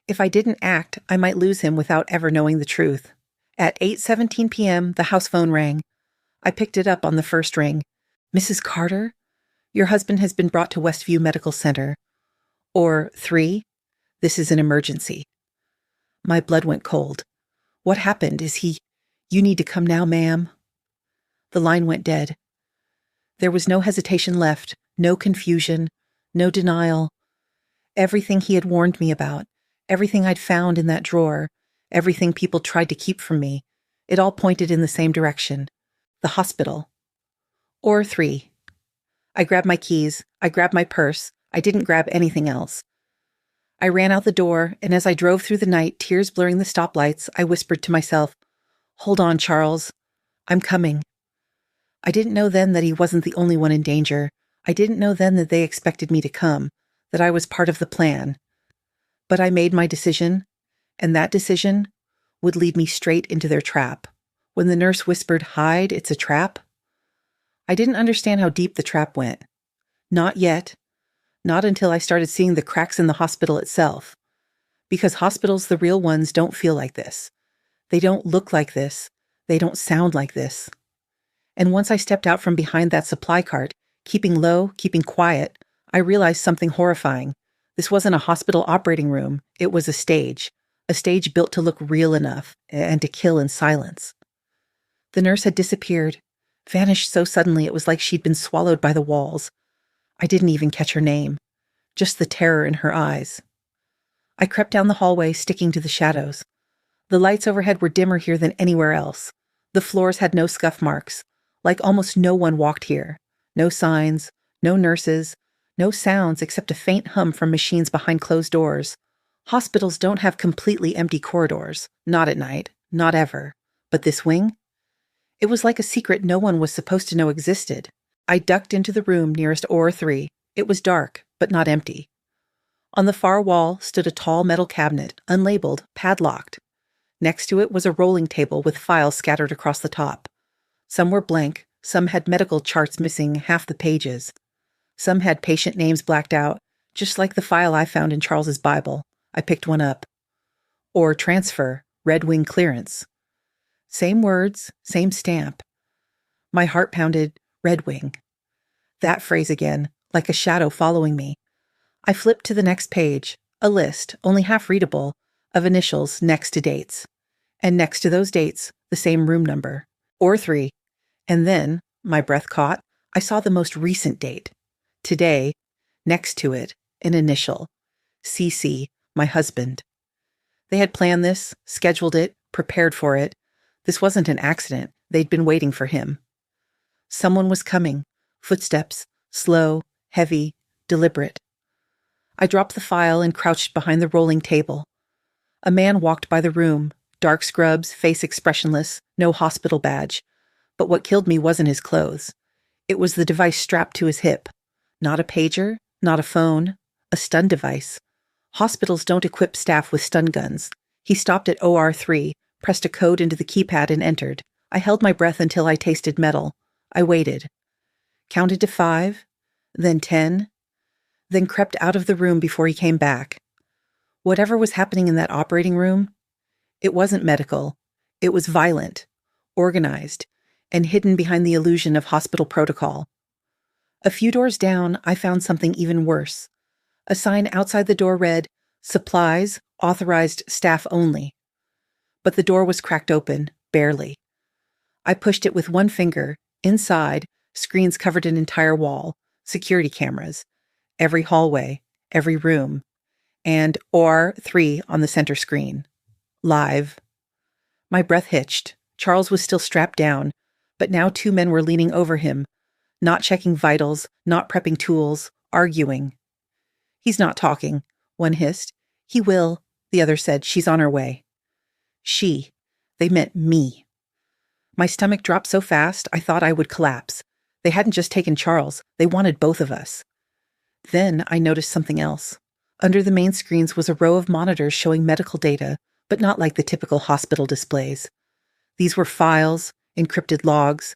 If I didn't act, I might lose him without ever knowing the truth. At 8:17 p.m., the house phone rang. I picked it up on the first ring. "Mrs. Carter? Your husband has been brought to Westview Medical Center." Or 3, "This is an emergency." My blood went cold. "What happened? Is he—" "You need to come now, ma'am." The line went dead. There was no hesitation left, no confusion, no denial. Everything he had warned me about, everything I'd found in that drawer, everything people tried to keep from me, It all pointed in the same direction. The hospital. Or 3. I grabbed my keys. I grabbed my purse. I didn't grab anything else. I ran out the door, and as I drove through the night, tears blurring the stoplights, I whispered to myself, "Hold on, Charles. I'm coming." I didn't know then that he wasn't the only one in danger. I didn't know then that they expected me to come, that I was part of the plan. But I made my decision, and that decision would lead me straight into their trap. When the nurse whispered, "Hide, it's a trap," I didn't understand how deep the trap went. Not yet. Not until I started seeing the cracks in the hospital itself. Because hospitals, the real ones, don't feel like this. They don't look like this. They don't sound like this. And once I stepped out from behind that supply cart, keeping low, keeping quiet, I realized something horrifying. This wasn't a hospital operating room. It was a stage built to look real enough and to kill in silence. The nurse had disappeared, vanished so suddenly it was like she'd been swallowed by the walls. I didn't even catch her name, just the terror in her eyes. I crept down the hallway, sticking to the shadows. The lights overhead were dimmer here than anywhere else. The floors had no scuff marks, like almost no one walked here. No signs, no nurses, no sounds except a faint hum from machines behind closed doors. Hospitals don't have completely empty corridors, not at night, not ever. But this wing? It was like a secret no one was supposed to know existed. I ducked into the room nearest OR 3. It was dark, but not empty. On the far wall stood a tall metal cabinet, unlabeled, padlocked. Next to it was a rolling table with files scattered across the top. Some were blank, some had medical charts missing half the pages. Some had patient names blacked out, just like the file I found in Charles's Bible. I picked one up. Or transfer, Red Wing clearance. Same words, same stamp. My heart pounded, Red Wing. That phrase again, like a shadow following me. I flipped to the next page, a list, only half readable, of initials next to dates. And next to those dates, the same room number, OR 3. And then, my breath caught, I saw the most recent date. Today, next to it, an initial. CC, my husband. They had planned this, scheduled it, prepared for it. This wasn't an accident. They'd been waiting for him. Someone was coming. Footsteps, slow, heavy, deliberate. I dropped the file and crouched behind the rolling table. A man walked by the room, dark scrubs, face expressionless, no hospital badge. But what killed me wasn't his clothes. It was the device strapped to his hip. Not a pager, not a phone, a stun device. Hospitals don't equip staff with stun guns. He stopped at OR 3, pressed a code into the keypad and entered. I held my breath until I tasted metal. I waited. Counted to 5, then 10, then crept out of the room before he came back. Whatever was happening in that operating room, it wasn't medical. It was violent, organized, and hidden behind the illusion of hospital protocol. A few doors down, I found something even worse. A sign outside the door read, "Supplies, authorized staff only." But the door was cracked open, barely. I pushed it with one finger. Inside, screens covered an entire wall, security cameras, every hallway, every room, and OR 3 on the center screen. Live. My breath hitched. Charles was still strapped down, but now 2 men were leaning over him, not checking vitals, not prepping tools, arguing. "He's not talking," one hissed. "He will," the other said. "She's on her way." She. They meant me. My stomach dropped so fast I thought I would collapse. They hadn't just taken Charles. They wanted both of us. Then I noticed something else. Under the main screens was a row of monitors showing medical data, but not like the typical hospital displays. These were files, encrypted logs,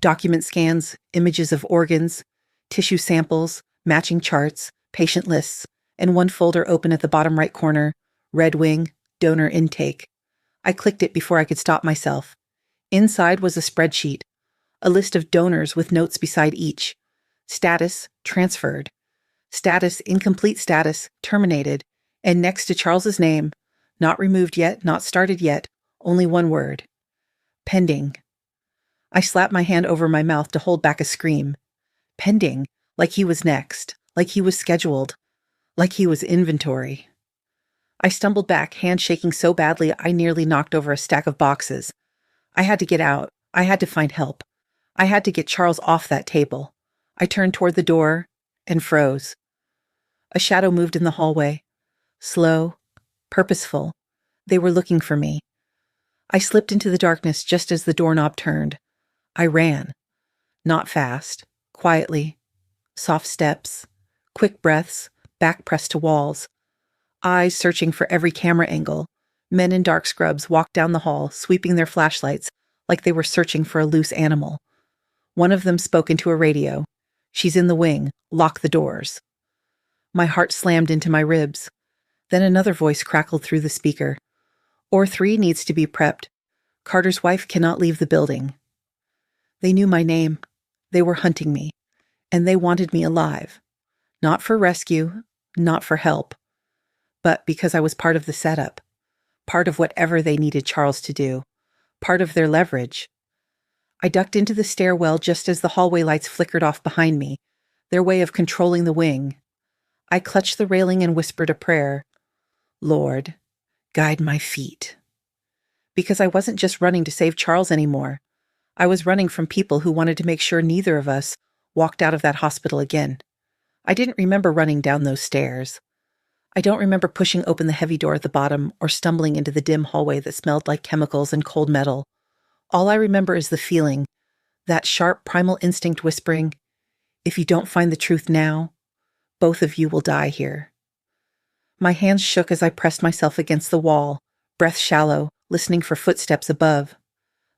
document scans, images of organs, tissue samples, matching charts, patient lists, and one folder open at the bottom right corner, Red Wing, donor intake. I clicked it before I could stop myself. Inside was a spreadsheet, a list of donors with notes beside each. Status, transferred. Status, incomplete status, terminated. And next to Charles's name, not removed yet, not started yet, only one word. Pending. I slapped my hand over my mouth to hold back a scream. Pending, like he was next, like he was scheduled, like he was inventory. I stumbled back, hand shaking so badly I nearly knocked over a stack of boxes. I had to get out. I had to find help. I had to get Charles off that table. I turned toward the door and froze. A shadow moved in the hallway. Slow, purposeful. They were looking for me. I slipped into the darkness just as the doorknob turned. I ran. Not fast. Quietly. Soft steps. Quick breaths. Back pressed to walls. Eyes searching for every camera angle. Men in dark scrubs walked down the hall, sweeping their flashlights like they were searching for a loose animal. One of them spoke into a radio. "She's in the wing. Lock the doors." My heart slammed into my ribs. Then another voice crackled through the speaker. "Or 3 needs to be prepped. Carter's wife cannot leave the building." They knew my name. They were hunting me. And they wanted me alive. Not for rescue, not for help, but because I was part of the setup. Part of whatever they needed Charles to do. Part of their leverage. I ducked into the stairwell just as the hallway lights flickered off behind me, their way of controlling the wing. I clutched the railing and whispered a prayer. "Lord, guide my feet." Because I wasn't just running to save Charles anymore. I was running from people who wanted to make sure neither of us walked out of that hospital again. I didn't remember running down those stairs. I don't remember pushing open the heavy door at the bottom or stumbling into the dim hallway that smelled like chemicals and cold metal. All I remember is the feeling, that sharp primal instinct whispering, "If you don't find the truth now, both of you will die here." My hands shook as I pressed myself against the wall, breath shallow, listening for footsteps above.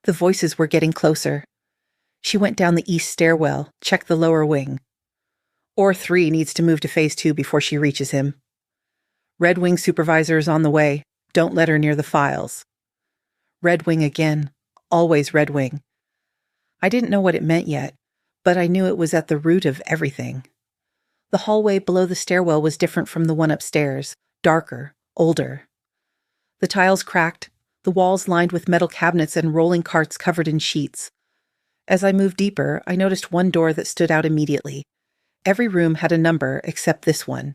The voices were getting closer. She went down the east stairwell, checked the lower wing. "Or 3 needs to move to phase 2 before she reaches him. Red Wing supervisor is on the way. Don't let her near the files." Red Wing again. Always Red Wing. I didn't know what it meant yet, but I knew it was at the root of everything. The hallway below the stairwell was different from the one upstairs, darker, older. The tiles cracked, the walls lined with metal cabinets and rolling carts covered in sheets. As I moved deeper, I noticed one door that stood out immediately. Every room had a number except this one.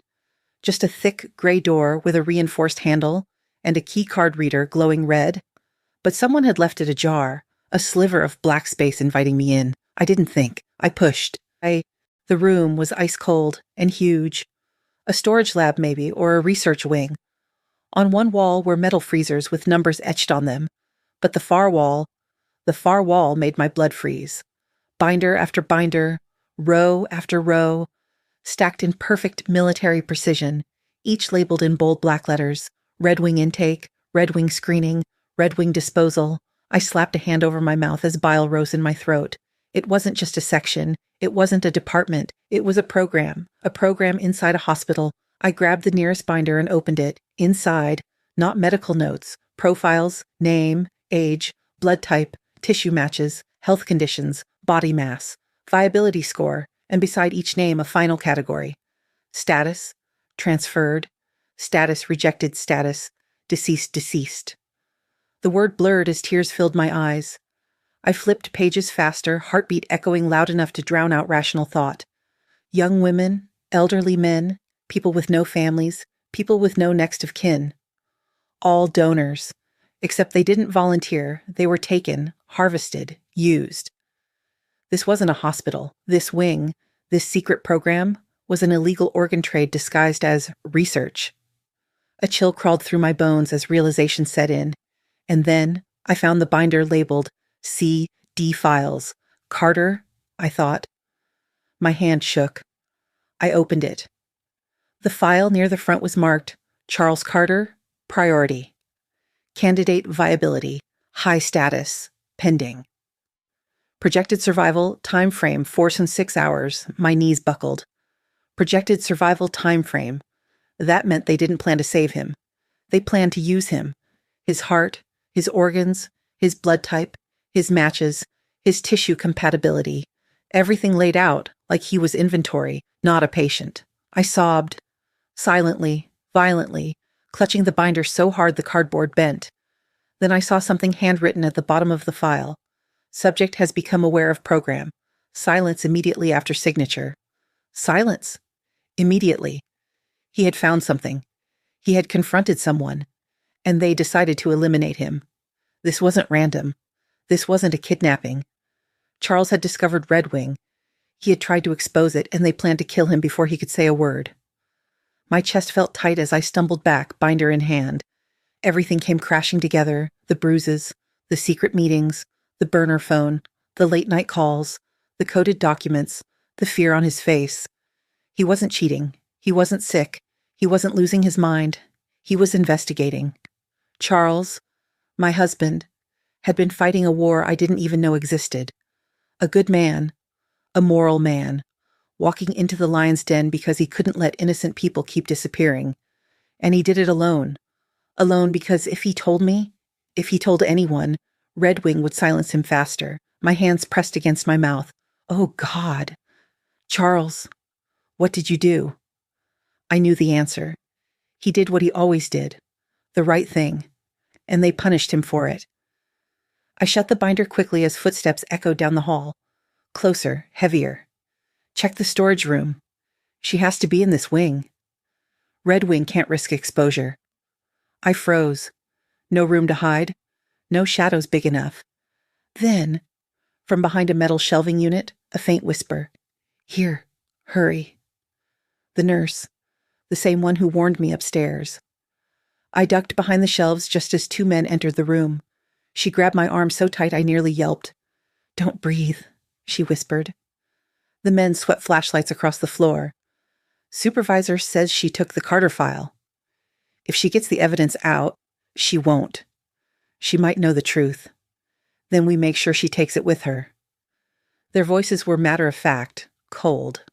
Just a thick gray door with a reinforced handle and a key card reader glowing red. But someone had left it ajar, a sliver of black space inviting me in. I didn't think. I pushed. The room was ice cold and huge. A storage lab maybe, or a research wing. On one wall were metal freezers with numbers etched on them, but the far wall made my blood freeze. Binder after binder, row after row, stacked in perfect military precision, each labeled in bold black letters, Red Wing intake, Red Wing screening, Red Wing disposal. I slapped a hand over my mouth as bile rose in my throat. It wasn't just a section. It wasn't a department. It was a program inside a hospital. I grabbed the nearest binder and opened it. Inside, not medical notes, profiles, name, age, blood type, tissue matches, health conditions, body mass, viability score, and beside each name a final category. Status, transferred, status rejected status, deceased. The word blurred as tears filled my eyes. I flipped pages faster, heartbeat echoing loud enough to drown out rational thought. Young women, elderly men, people with no families, people with no next of kin. All donors. Except they didn't volunteer. They were taken, harvested, used. This wasn't a hospital. This wing, this secret program, was an illegal organ trade disguised as research. A chill crawled through my bones as realization set in. And then I found the binder labeled C.D. Files. Carter, I thought. My hand shook. I opened it. The file near the front was marked Charles Carter, priority. Candidate viability, high status, pending. Projected survival, time frame 4 and 6 hours. My knees buckled. Projected survival time frame. That meant they didn't plan to save him. They planned to use him. His heart, his organs, his blood type, his matches, his tissue compatibility. Everything laid out like he was inventory, not a patient. I sobbed. Silently, violently, clutching the binder so hard the cardboard bent. Then I saw something handwritten at the bottom of the file. Subject has become aware of program. Silence immediately after signature. Silence. Immediately. He had found something. He had confronted someone. And they decided to eliminate him. This wasn't random. This wasn't a kidnapping. Charles had discovered Red Wing. He had tried to expose it, and they planned to kill him before he could say a word. My chest felt tight as I stumbled back, binder in hand. Everything came crashing together, the bruises, the secret meetings, the burner phone, the late-night calls, the coded documents, the fear on his face. He wasn't cheating. He wasn't sick. He wasn't losing his mind. He was investigating. Charles, my husband, had been fighting a war I didn't even know existed. A good man, a moral man, walking into the lion's den because he couldn't let innocent people keep disappearing. And he did it alone. Alone because if he told me, if he told anyone, Red Wing would silence him faster. My hands pressed against my mouth. Oh, God. Charles, what did you do? I knew the answer. He did what he always did. The right thing. And they punished him for it. I shut the binder quickly as footsteps echoed down the hall. Closer, heavier. Check the storage room. She has to be in this wing. Red Wing can't risk exposure. I froze. No room to hide. No shadows big enough. Then, from behind a metal shelving unit, a faint whisper. Here, hurry. The nurse, the same one who warned me upstairs. I ducked behind the shelves just as two men entered the room. She grabbed my arm so tight I nearly yelped. Don't breathe, she whispered. The men swept flashlights across the floor. Supervisor says she took the Carter file. If she gets the evidence out, she won't. She might know the truth. Then we make sure she takes it with her. Their voices were matter-of-fact, cold.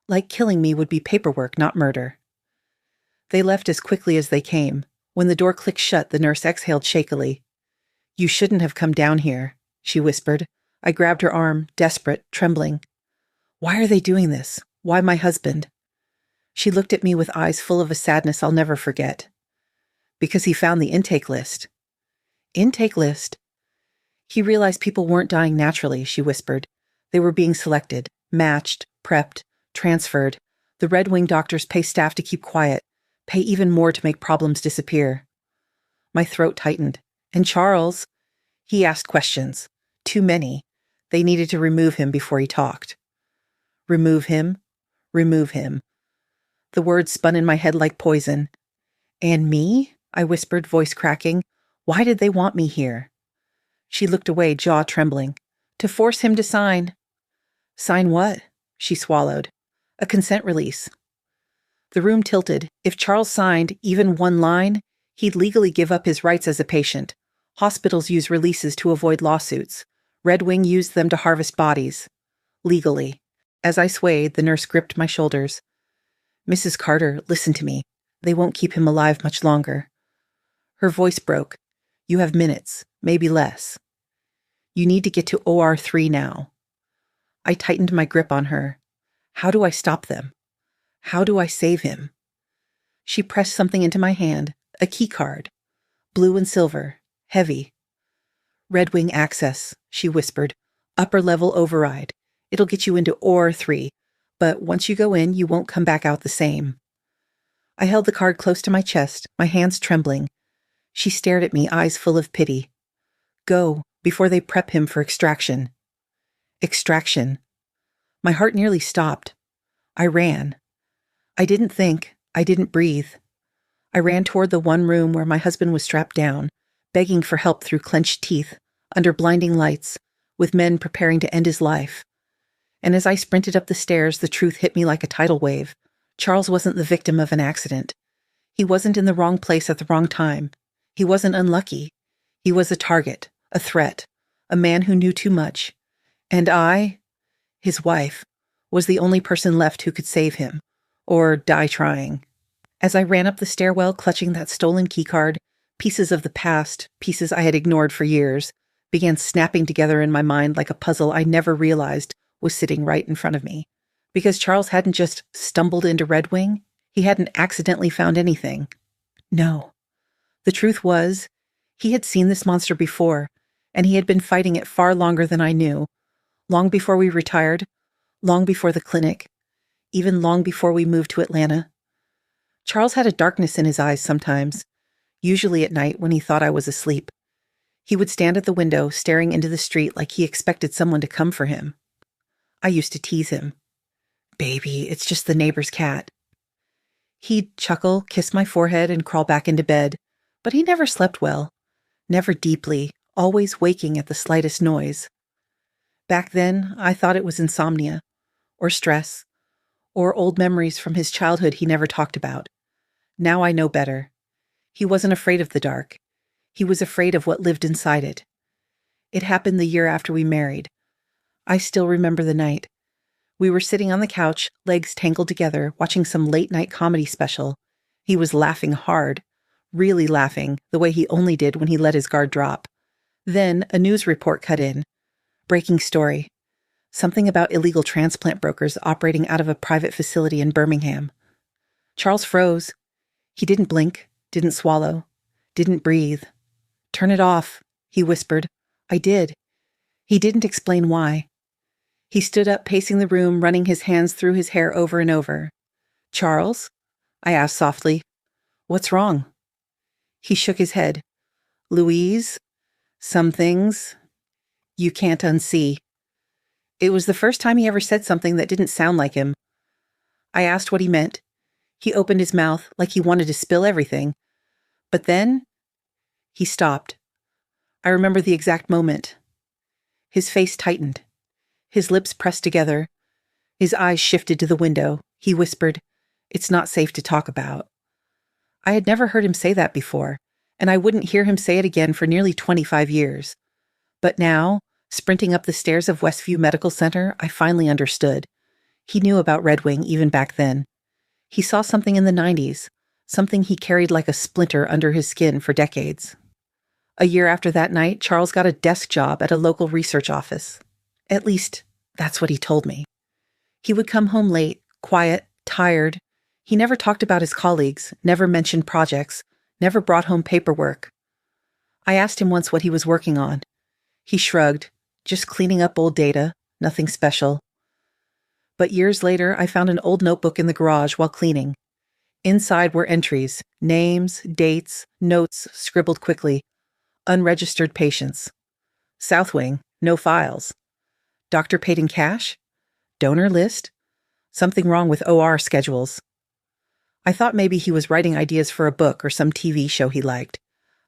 Like killing me would be paperwork, not murder. They left as quickly as they came. When the door clicked shut, the nurse exhaled shakily. You shouldn't have come down here, she whispered. I grabbed her arm, desperate, trembling. Why are they doing this? Why my husband? She looked at me with eyes full of a sadness I'll never forget. Because he found the intake list. Intake list? He realized people weren't dying naturally, she whispered. They were being selected, matched, prepped, transferred. The Red Wing doctors pay staff to keep quiet, pay even more to make problems disappear. My throat tightened. And Charles? He asked questions. Too many. They needed to remove him before he talked. Remove him? Remove him. The words spun in my head like poison. And me? I whispered, voice cracking. Why did they want me here? She looked away, jaw trembling. To force him to sign. Sign what? She swallowed. A consent release. The room tilted. If Charles signed even one line, he'd legally give up his rights as a patient. Hospitals use releases to avoid lawsuits. Red Wing used them to harvest bodies. Legally. As I swayed, the nurse gripped my shoulders. Mrs. Carter, listen to me. They won't keep him alive much longer. Her voice broke. You have minutes, maybe less. You need to get to OR 3 now. I tightened my grip on her. How do I stop them? How do I save him? She pressed something into my hand, a key card. Blue and silver, heavy. Red Wing access, she whispered. Upper level override. It'll get you into OR 3, but once you go in, you won't come back out the same. I held the card close to my chest, my hands trembling. She stared at me, eyes full of pity. Go, before they prep him for extraction. Extraction. My heart nearly stopped. I ran. I didn't think. I didn't breathe. I ran toward the one room where my husband was strapped down, begging for help through clenched teeth, under blinding lights, with men preparing to end his life. And as I sprinted up the stairs, the truth hit me like a tidal wave. Charles wasn't the victim of an accident. He wasn't in the wrong place at the wrong time. He wasn't unlucky. He was a target, a threat, a man who knew too much. And I, his wife, was the only person left who could save him, or die trying. As I ran up the stairwell clutching that stolen keycard, pieces of the past, pieces I had ignored for years, began snapping together in my mind like a puzzle I never realized was sitting right in front of me. Because Charles hadn't just stumbled into Red Wing, he hadn't accidentally found anything. No. The truth was, he had seen this monster before, and he had been fighting it far longer than I knew. Long before we retired, long before the clinic, even long before we moved to Atlanta. Charles had a darkness in his eyes sometimes, usually at night when he thought I was asleep. He would stand at the window, staring into the street like he expected someone to come for him. I used to tease him. "Baby, it's just the neighbor's cat." He'd chuckle, kiss my forehead, and crawl back into bed, but he never slept well. Never deeply, always waking at the slightest noise. Back then, I thought it was insomnia, or stress, or old memories from his childhood he never talked about. Now I know better. He wasn't afraid of the dark. He was afraid of what lived inside it. It happened the year after we married. I still remember the night. We were sitting on the couch, legs tangled together, watching some late-night comedy special. He was laughing hard, really laughing, the way he only did when he let his guard drop. Then a news report cut in. Breaking story. Something about illegal transplant brokers operating out of a private facility in Birmingham. Charles froze. He didn't blink, didn't swallow, didn't breathe. "Turn it off," he whispered. I did. He didn't explain why. He stood up, pacing the room, running his hands through his hair over and over. "Charles?" I asked softly. "What's wrong?" He shook his head. "Louise, some things you can't unsee." It was the first time he ever said something that didn't sound like him. I asked what he meant. He opened his mouth like he wanted to spill everything. But then he stopped. I remember the exact moment. His face tightened. His lips pressed together. His eyes shifted to the window. He whispered, "It's not safe to talk about." I had never heard him say that before, and I wouldn't hear him say it again for nearly 25 years. But now, sprinting up the stairs of Westview Medical Center, I finally understood. He knew about Red Wing even back then. He saw something in the 90s, something he carried like a splinter under his skin for decades. A year after that night, Charles got a desk job at a local research office. At least, that's what he told me. He would come home late, quiet, tired. He never talked about his colleagues, never mentioned projects, never brought home paperwork. I asked him once what he was working on. He shrugged, just cleaning up old data, nothing special. But years later, I found an old notebook in the garage while cleaning. Inside were entries, names, dates, notes scribbled quickly. Unregistered patients. South Wing, no files. Doctor paid in cash? Donor list? Something wrong with OR schedules. I thought maybe he was writing ideas for a book or some TV show he liked.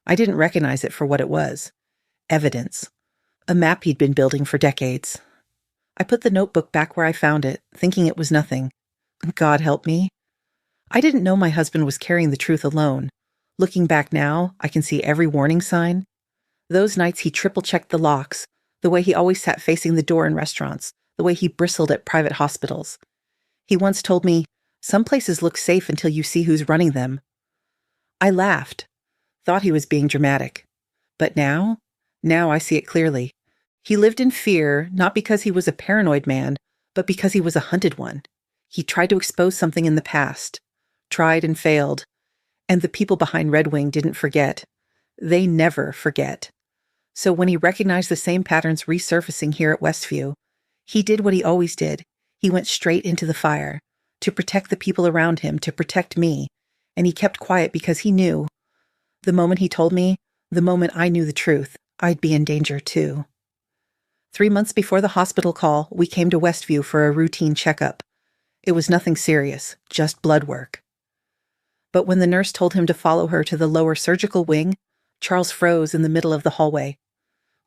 I didn't recognize it for what it was. Evidence. A map he'd been building for decades. I put the notebook back where I found it, thinking it was nothing. God help me. I didn't know my husband was carrying the truth alone. Looking back now, I can see every warning sign. Those nights he triple-checked the locks, the way he always sat facing the door in restaurants, the way he bristled at private hospitals. He once told me, "Some places look safe until you see who's running them." I laughed, thought he was being dramatic. But now I see it clearly. He lived in fear, not because he was a paranoid man, but because he was a hunted one. He tried to expose something in the past, tried and failed. And the people behind Red Wing didn't forget. They never forget. So when he recognized the same patterns resurfacing here at Westview, he did what he always did. He went straight into the fire, to protect the people around him, to protect me. And he kept quiet because he knew. The moment he told me, the moment I knew the truth, I'd be in danger too. 3 months before the hospital call, we came to Westview for a routine checkup. It was nothing serious, just blood work. But when the nurse told him to follow her to the lower surgical wing, Charles froze in the middle of the hallway.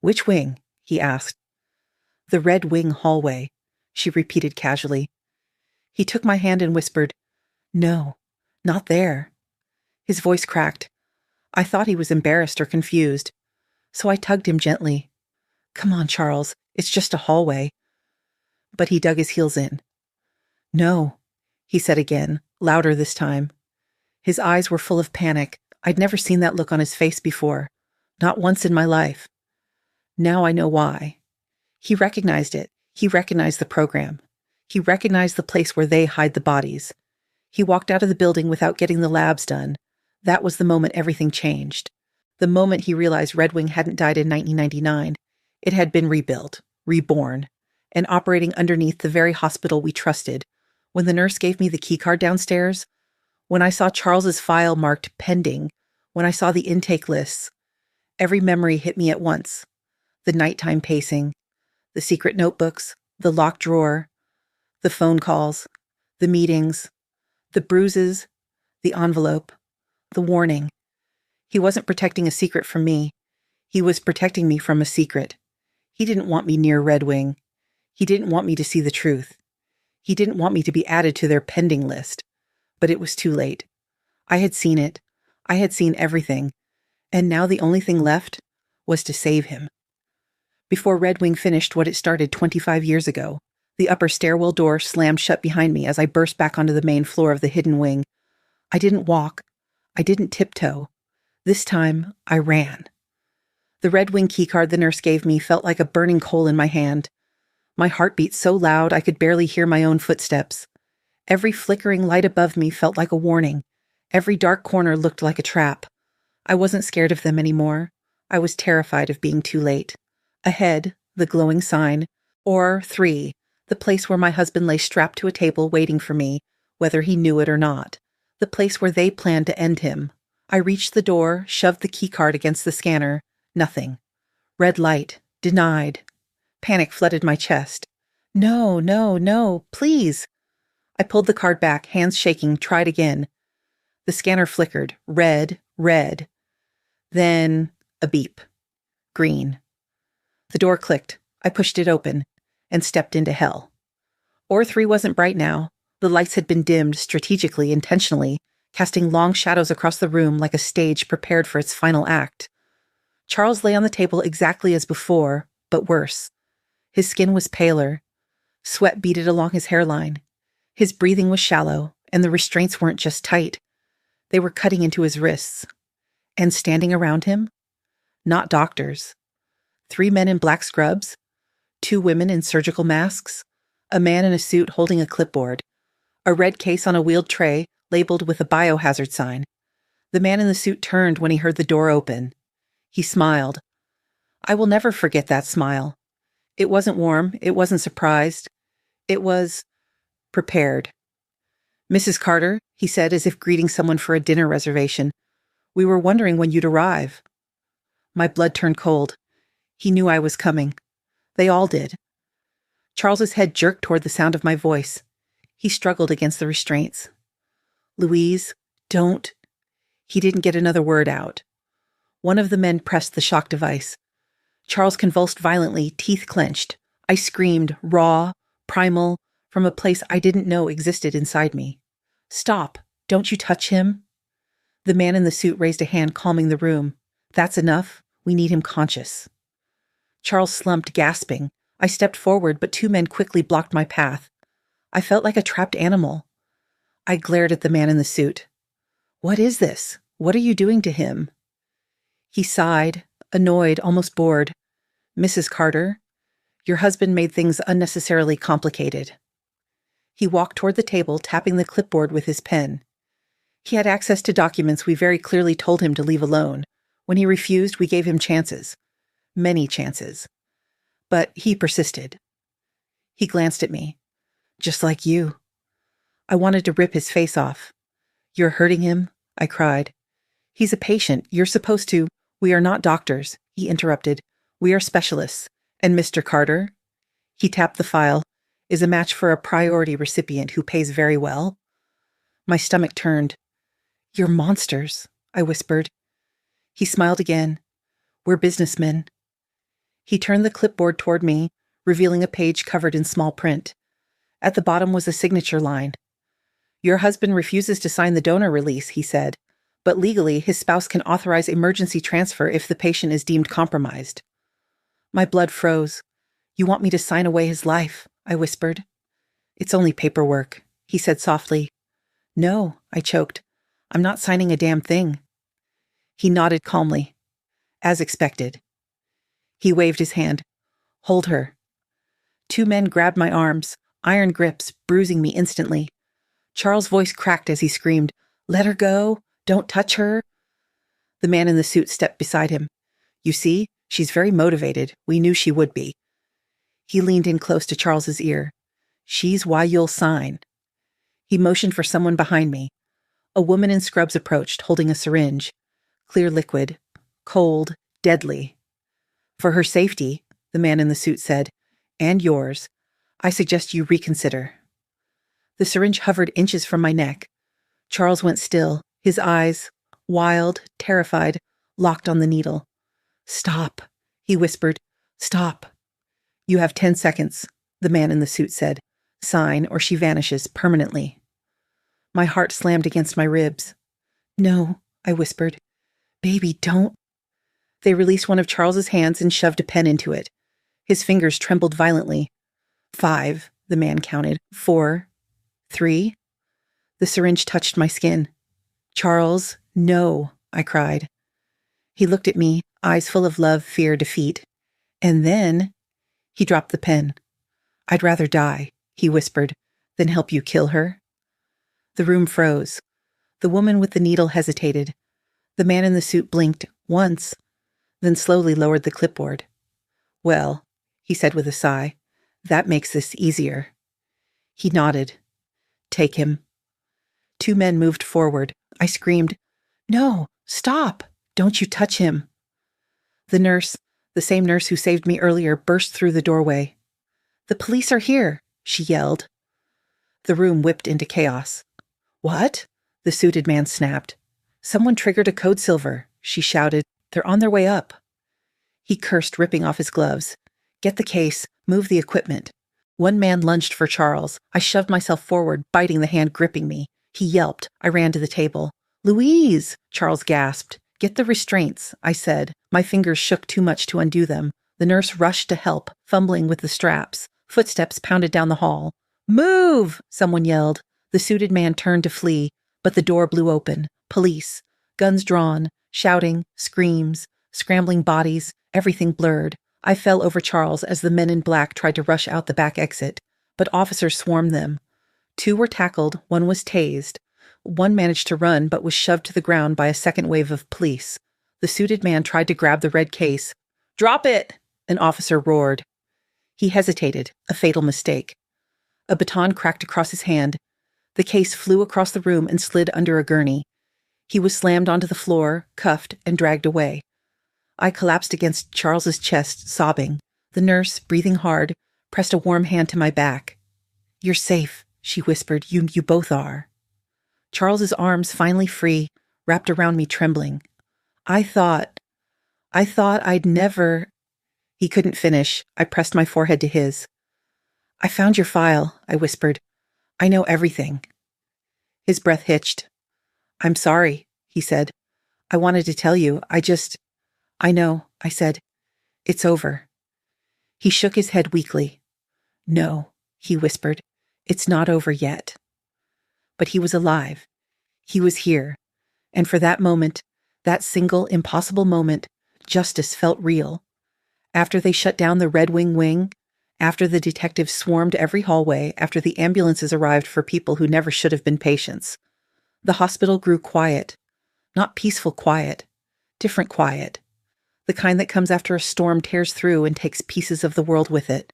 "Which wing?" he asked. "The Red Wing hallway," she repeated casually. He took my hand and whispered, "No, not there." His voice cracked. I thought he was embarrassed or confused. So I tugged him gently. "Come on, Charles, it's just a hallway." But he dug his heels in. "No," he said again, louder this time. His eyes were full of panic. I'd never seen that look on his face before. Not once in my life. Now I know why. He recognized it. He recognized the program. He recognized the place where they hide the bodies. He walked out of the building without getting the labs done. That was the moment everything changed. The moment he realized Red Wing hadn't died in 1999. It had been rebuilt, reborn, and operating underneath the very hospital we trusted. When the nurse gave me the keycard downstairs, when I saw Charles's file marked pending, when I saw the intake lists, Every memory hit me at once. The nighttime pacing, the secret notebooks, the locked drawer, the phone calls, the meetings, the bruises, the envelope, the warning. He wasn't protecting a secret from me. He was protecting me from a secret. He didn't want me near Red Wing. He didn't want me to see the truth. He didn't want me to be added to their pending list. But it was too late. I had seen it. I had seen everything. And now the only thing left was to save him. Before Red Wing finished what it started 25 years ago, the upper stairwell door slammed shut behind me as I burst back onto the main floor of the hidden wing. I didn't walk. I didn't tiptoe. This time, I ran. The Red Wing keycard the nurse gave me felt like a burning coal in my hand. My heart beat so loud I could barely hear my own footsteps. Every flickering light above me felt like a warning. Every dark corner looked like a trap. I wasn't scared of them anymore. I was terrified of being too late. Ahead, the glowing sign, or 3, the place where my husband lay strapped to a table waiting for me, whether he knew it or not. The place where they planned to end him. I reached the door, shoved the keycard against the scanner. Nothing. Red light. Denied. Panic flooded my chest. No, no, no, please. I pulled the card back, hands shaking, tried again. The scanner flickered. Red, red. Then a beep. Green. The door clicked. I pushed it open and stepped into hell. Or 3 wasn't bright now. The lights had been dimmed strategically, intentionally, casting long shadows across the room like a stage prepared for its final act. Charles lay on the table exactly as before, but worse. His skin was paler. Sweat beaded along his hairline. His breathing was shallow, and the restraints weren't just tight. They were cutting into his wrists. And standing around him? Not doctors. 3 men in black scrubs, 2 women in surgical masks, a man in a suit holding a clipboard, a red case on a wheeled tray labeled with a biohazard sign. The man in the suit turned when he heard the door open. He smiled. I will never forget that smile. It wasn't warm. It wasn't surprised. It was prepared. Mrs. Carter, he said as if greeting someone for a dinner reservation, we were wondering when you'd arrive. My blood turned cold. He knew I was coming. They all did. Charles's head jerked toward the sound of my voice. He struggled against the restraints. Louise, don't. He didn't get another word out. One of the men pressed the shock device. Charles convulsed violently, teeth clenched. I screamed, raw, primal, from a place I didn't know existed inside me. Stop. Don't you touch him. The man in the suit raised a hand, calming the room. That's enough. We need him conscious. Charles slumped, gasping. I stepped forward, but 2 men quickly blocked my path. I felt like a trapped animal. I glared at the man in the suit. What is this? What are you doing to him? He sighed, annoyed, almost bored. Mrs. Carter, your husband made things unnecessarily complicated. He walked toward the table, tapping the clipboard with his pen. He had access to documents we very clearly told him to leave alone. When he refused, we gave him chances. Many chances. But he persisted. He glanced at me. Just like you. I wanted to rip his face off. You're hurting him, I cried. He's a patient. You're supposed to. We are not doctors, he interrupted. We are specialists. And Mr. Carter, he tapped the file, is a match for a priority recipient who pays very well. My stomach turned. You're monsters, I whispered. He smiled again. We're businessmen. He turned the clipboard toward me, revealing a page covered in small print. At the bottom was a signature line. Your husband refuses to sign the donor release, he said, but legally his spouse can authorize emergency transfer if the patient is deemed compromised. My blood froze. You want me to sign away his life, I whispered. It's only paperwork, he said softly. No, I choked. I'm not signing a damn thing. He nodded calmly. As expected. He waved his hand. Hold her. 2 men grabbed my arms, iron grips, bruising me instantly. Charles' voice cracked as he screamed, Let her go! Don't touch her! The man in the suit stepped beside him. You see, she's very motivated. We knew she would be. He leaned in close to Charles's ear. She's why you'll sign. He motioned for someone behind me. A woman in scrubs approached, holding a syringe. Clear liquid. Cold, Deadly. For her safety, the man in the suit said, and yours, I suggest you reconsider. The syringe hovered inches from my neck. Charles went still, his eyes, wild, terrified, locked on the needle. Stop, he whispered. Stop. You have 10 seconds, the man in the suit said. Sign or she vanishes permanently. My heart slammed against my ribs. No, I whispered. Baby, don't. They released one of Charles's hands and shoved a pen into it. His fingers trembled violently. 5, the man counted. 4, 3. The syringe touched my skin. Charles, no, I cried. He looked at me, eyes full of love, fear, defeat. And then he dropped the pen. I'd rather die, he whispered, than help you kill her. The room froze. The woman with the needle hesitated. The man in the suit blinked once, then slowly lowered the clipboard. Well, he said with a sigh, that makes this easier. He nodded. Take him. 2 men moved forward. I screamed, no, stop, don't you touch him. The nurse, the same nurse who saved me earlier, burst through the doorway. The police are here, she yelled. The room whipped into chaos. What? The suited man snapped. Someone triggered a code silver, she shouted. They're on their way up. He cursed, ripping off his gloves. Get the case, move the equipment. 1 man lunged for Charles. I shoved myself forward, biting the hand gripping me. He yelped. I ran to the table. Louise, Charles gasped. Get the restraints, I said. My fingers shook too much to undo them. The nurse rushed to help, fumbling with the straps. Footsteps pounded down the hall. Move, someone yelled. The suited man turned to flee, but the door blew open. Police, guns drawn, shouting, screams, scrambling bodies, everything blurred. I fell over Charles as the men in black tried to rush out the back exit, but officers swarmed them. 2 were tackled, 1 was tased. 1 managed to run but was shoved to the ground by a second wave of police. The suited man tried to grab the red case. Drop it! An officer roared. He hesitated, a fatal mistake. A baton cracked across his hand. The case flew across the room and slid under a gurney. He was slammed onto the floor, cuffed, and dragged away. I collapsed against Charles's chest, sobbing. The nurse, breathing hard, pressed a warm hand to my back. You're safe, she whispered. You both are. Charles's arms, finally free, wrapped around me, trembling. I thought I'd never... He couldn't finish. I pressed my forehead to his. I found your file, I whispered. I know everything. His breath hitched. I'm sorry, he said. I wanted to tell you. I know, I said. It's over. He shook his head weakly. No, he whispered. It's not over yet. But he was alive. He was here. And for that moment, that single impossible moment, justice felt real. After they shut down the Red Wing, after the detectives swarmed every hallway, after the ambulances arrived for people who never should have been patients, the hospital grew quiet. Not peaceful quiet, different quiet. The kind that comes after a storm tears through and takes pieces of the world with it.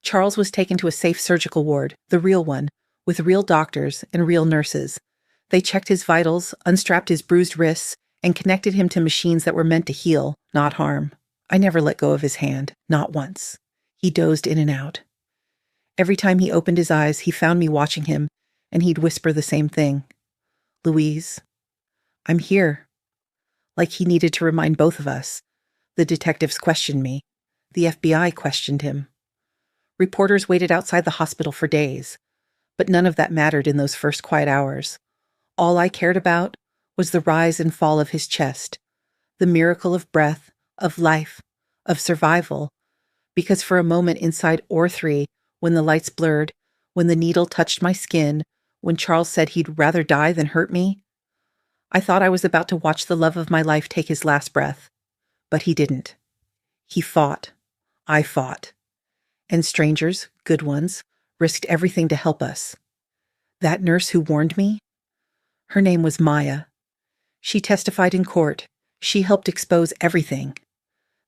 Charles was taken to a safe surgical ward, the real one, with real doctors and real nurses. They checked his vitals, unstrapped his bruised wrists, and connected him to machines that were meant to heal, not harm. I never let go of his hand, not once. He dozed in and out. Every time he opened his eyes, he found me watching him, and he'd whisper the same thing. Louise, I'm here. Like he needed to remind both of us. The detectives questioned me. The FBI questioned him. Reporters waited outside the hospital for days, but none of that mattered in those first quiet hours. All I cared about was the rise and fall of his chest, the miracle of breath, of life, of survival, because for a moment inside OR3, when the lights blurred, when the needle touched my skin, when Charles said he'd rather die than hurt me, I thought I was about to watch the love of my life take his last breath. But he didn't. He fought. I fought. And strangers, good ones, risked everything to help us. That nurse who warned me? Her name was Maya. She testified in court. She helped expose everything.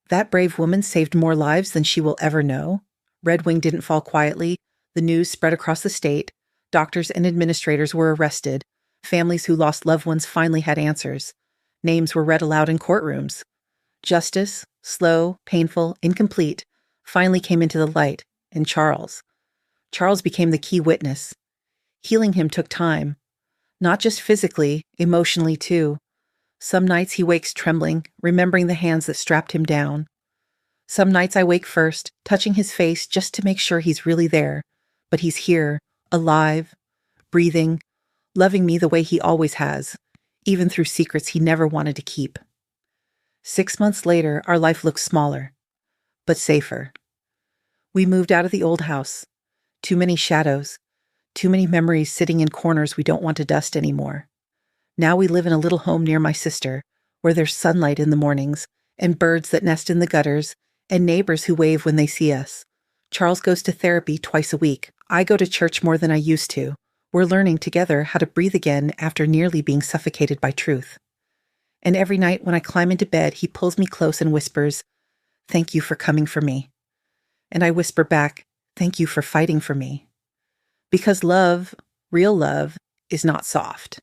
That brave woman saved more lives than she will ever know. Red Wing didn't fall quietly. The news spread across the state. Doctors and administrators were arrested. Families who lost loved ones finally had answers. Names were read aloud in courtrooms. Justice, slow, painful, incomplete, finally came into the light, and Charles. Charles became the key witness. Healing him took time. Not just physically, emotionally too. Some nights he wakes trembling, remembering the hands that strapped him down. Some nights I wake first, touching his face just to make sure he's really there. But he's here, alive, breathing, loving me the way he always has, even through secrets he never wanted to keep. 6 months later, our life looks smaller, but safer. We moved out of the old house. Too many shadows, too many memories sitting in corners we don't want to dust anymore. Now we live in a little home near my sister, where there's sunlight in the mornings, and birds that nest in the gutters, and neighbors who wave when they see us. Charles goes to therapy twice a week. I go to church more than I used to. We're learning together how to breathe again after nearly being suffocated by truth. And every night when I climb into bed, he pulls me close and whispers, "Thank you for coming for me." And I whisper back, "Thank you for fighting for me." Because love, real love, is not soft.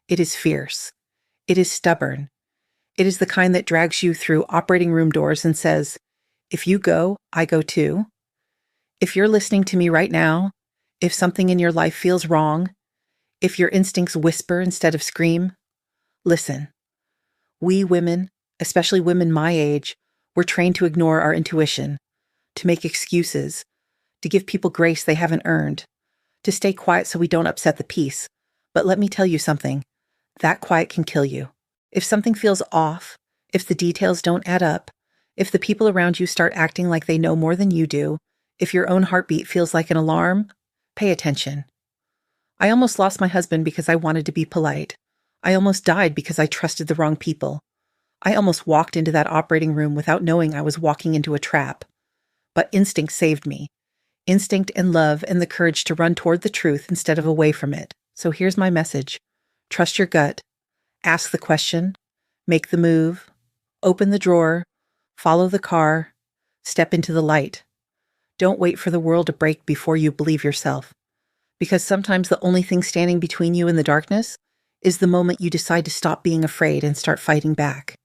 It is fierce. It is stubborn. It is the kind that drags you through operating room doors and says, "If you go, I go too." If you're listening to me right now, if something in your life feels wrong, if your instincts whisper instead of scream, listen. We women, especially women my age, were trained to ignore our intuition, to make excuses, to give people grace they haven't earned, to stay quiet so we don't upset the peace. But let me tell you something. That quiet can kill you. If something feels off, if the details don't add up, if the people around you start acting like they know more than you do, if your own heartbeat feels like an alarm, pay attention. I almost lost my husband because I wanted to be polite. I almost died because I trusted the wrong people. I almost walked into that operating room without knowing I was walking into a trap. But instinct saved me. Instinct and love and the courage to run toward the truth instead of away from it. So here's my message. Trust your gut. Ask the question. Make the move. Open the drawer. Follow the car. Step into the light. Don't wait for the world to break before you believe yourself. Because sometimes the only thing standing between you and the darkness is the moment you decide to stop being afraid and start fighting back.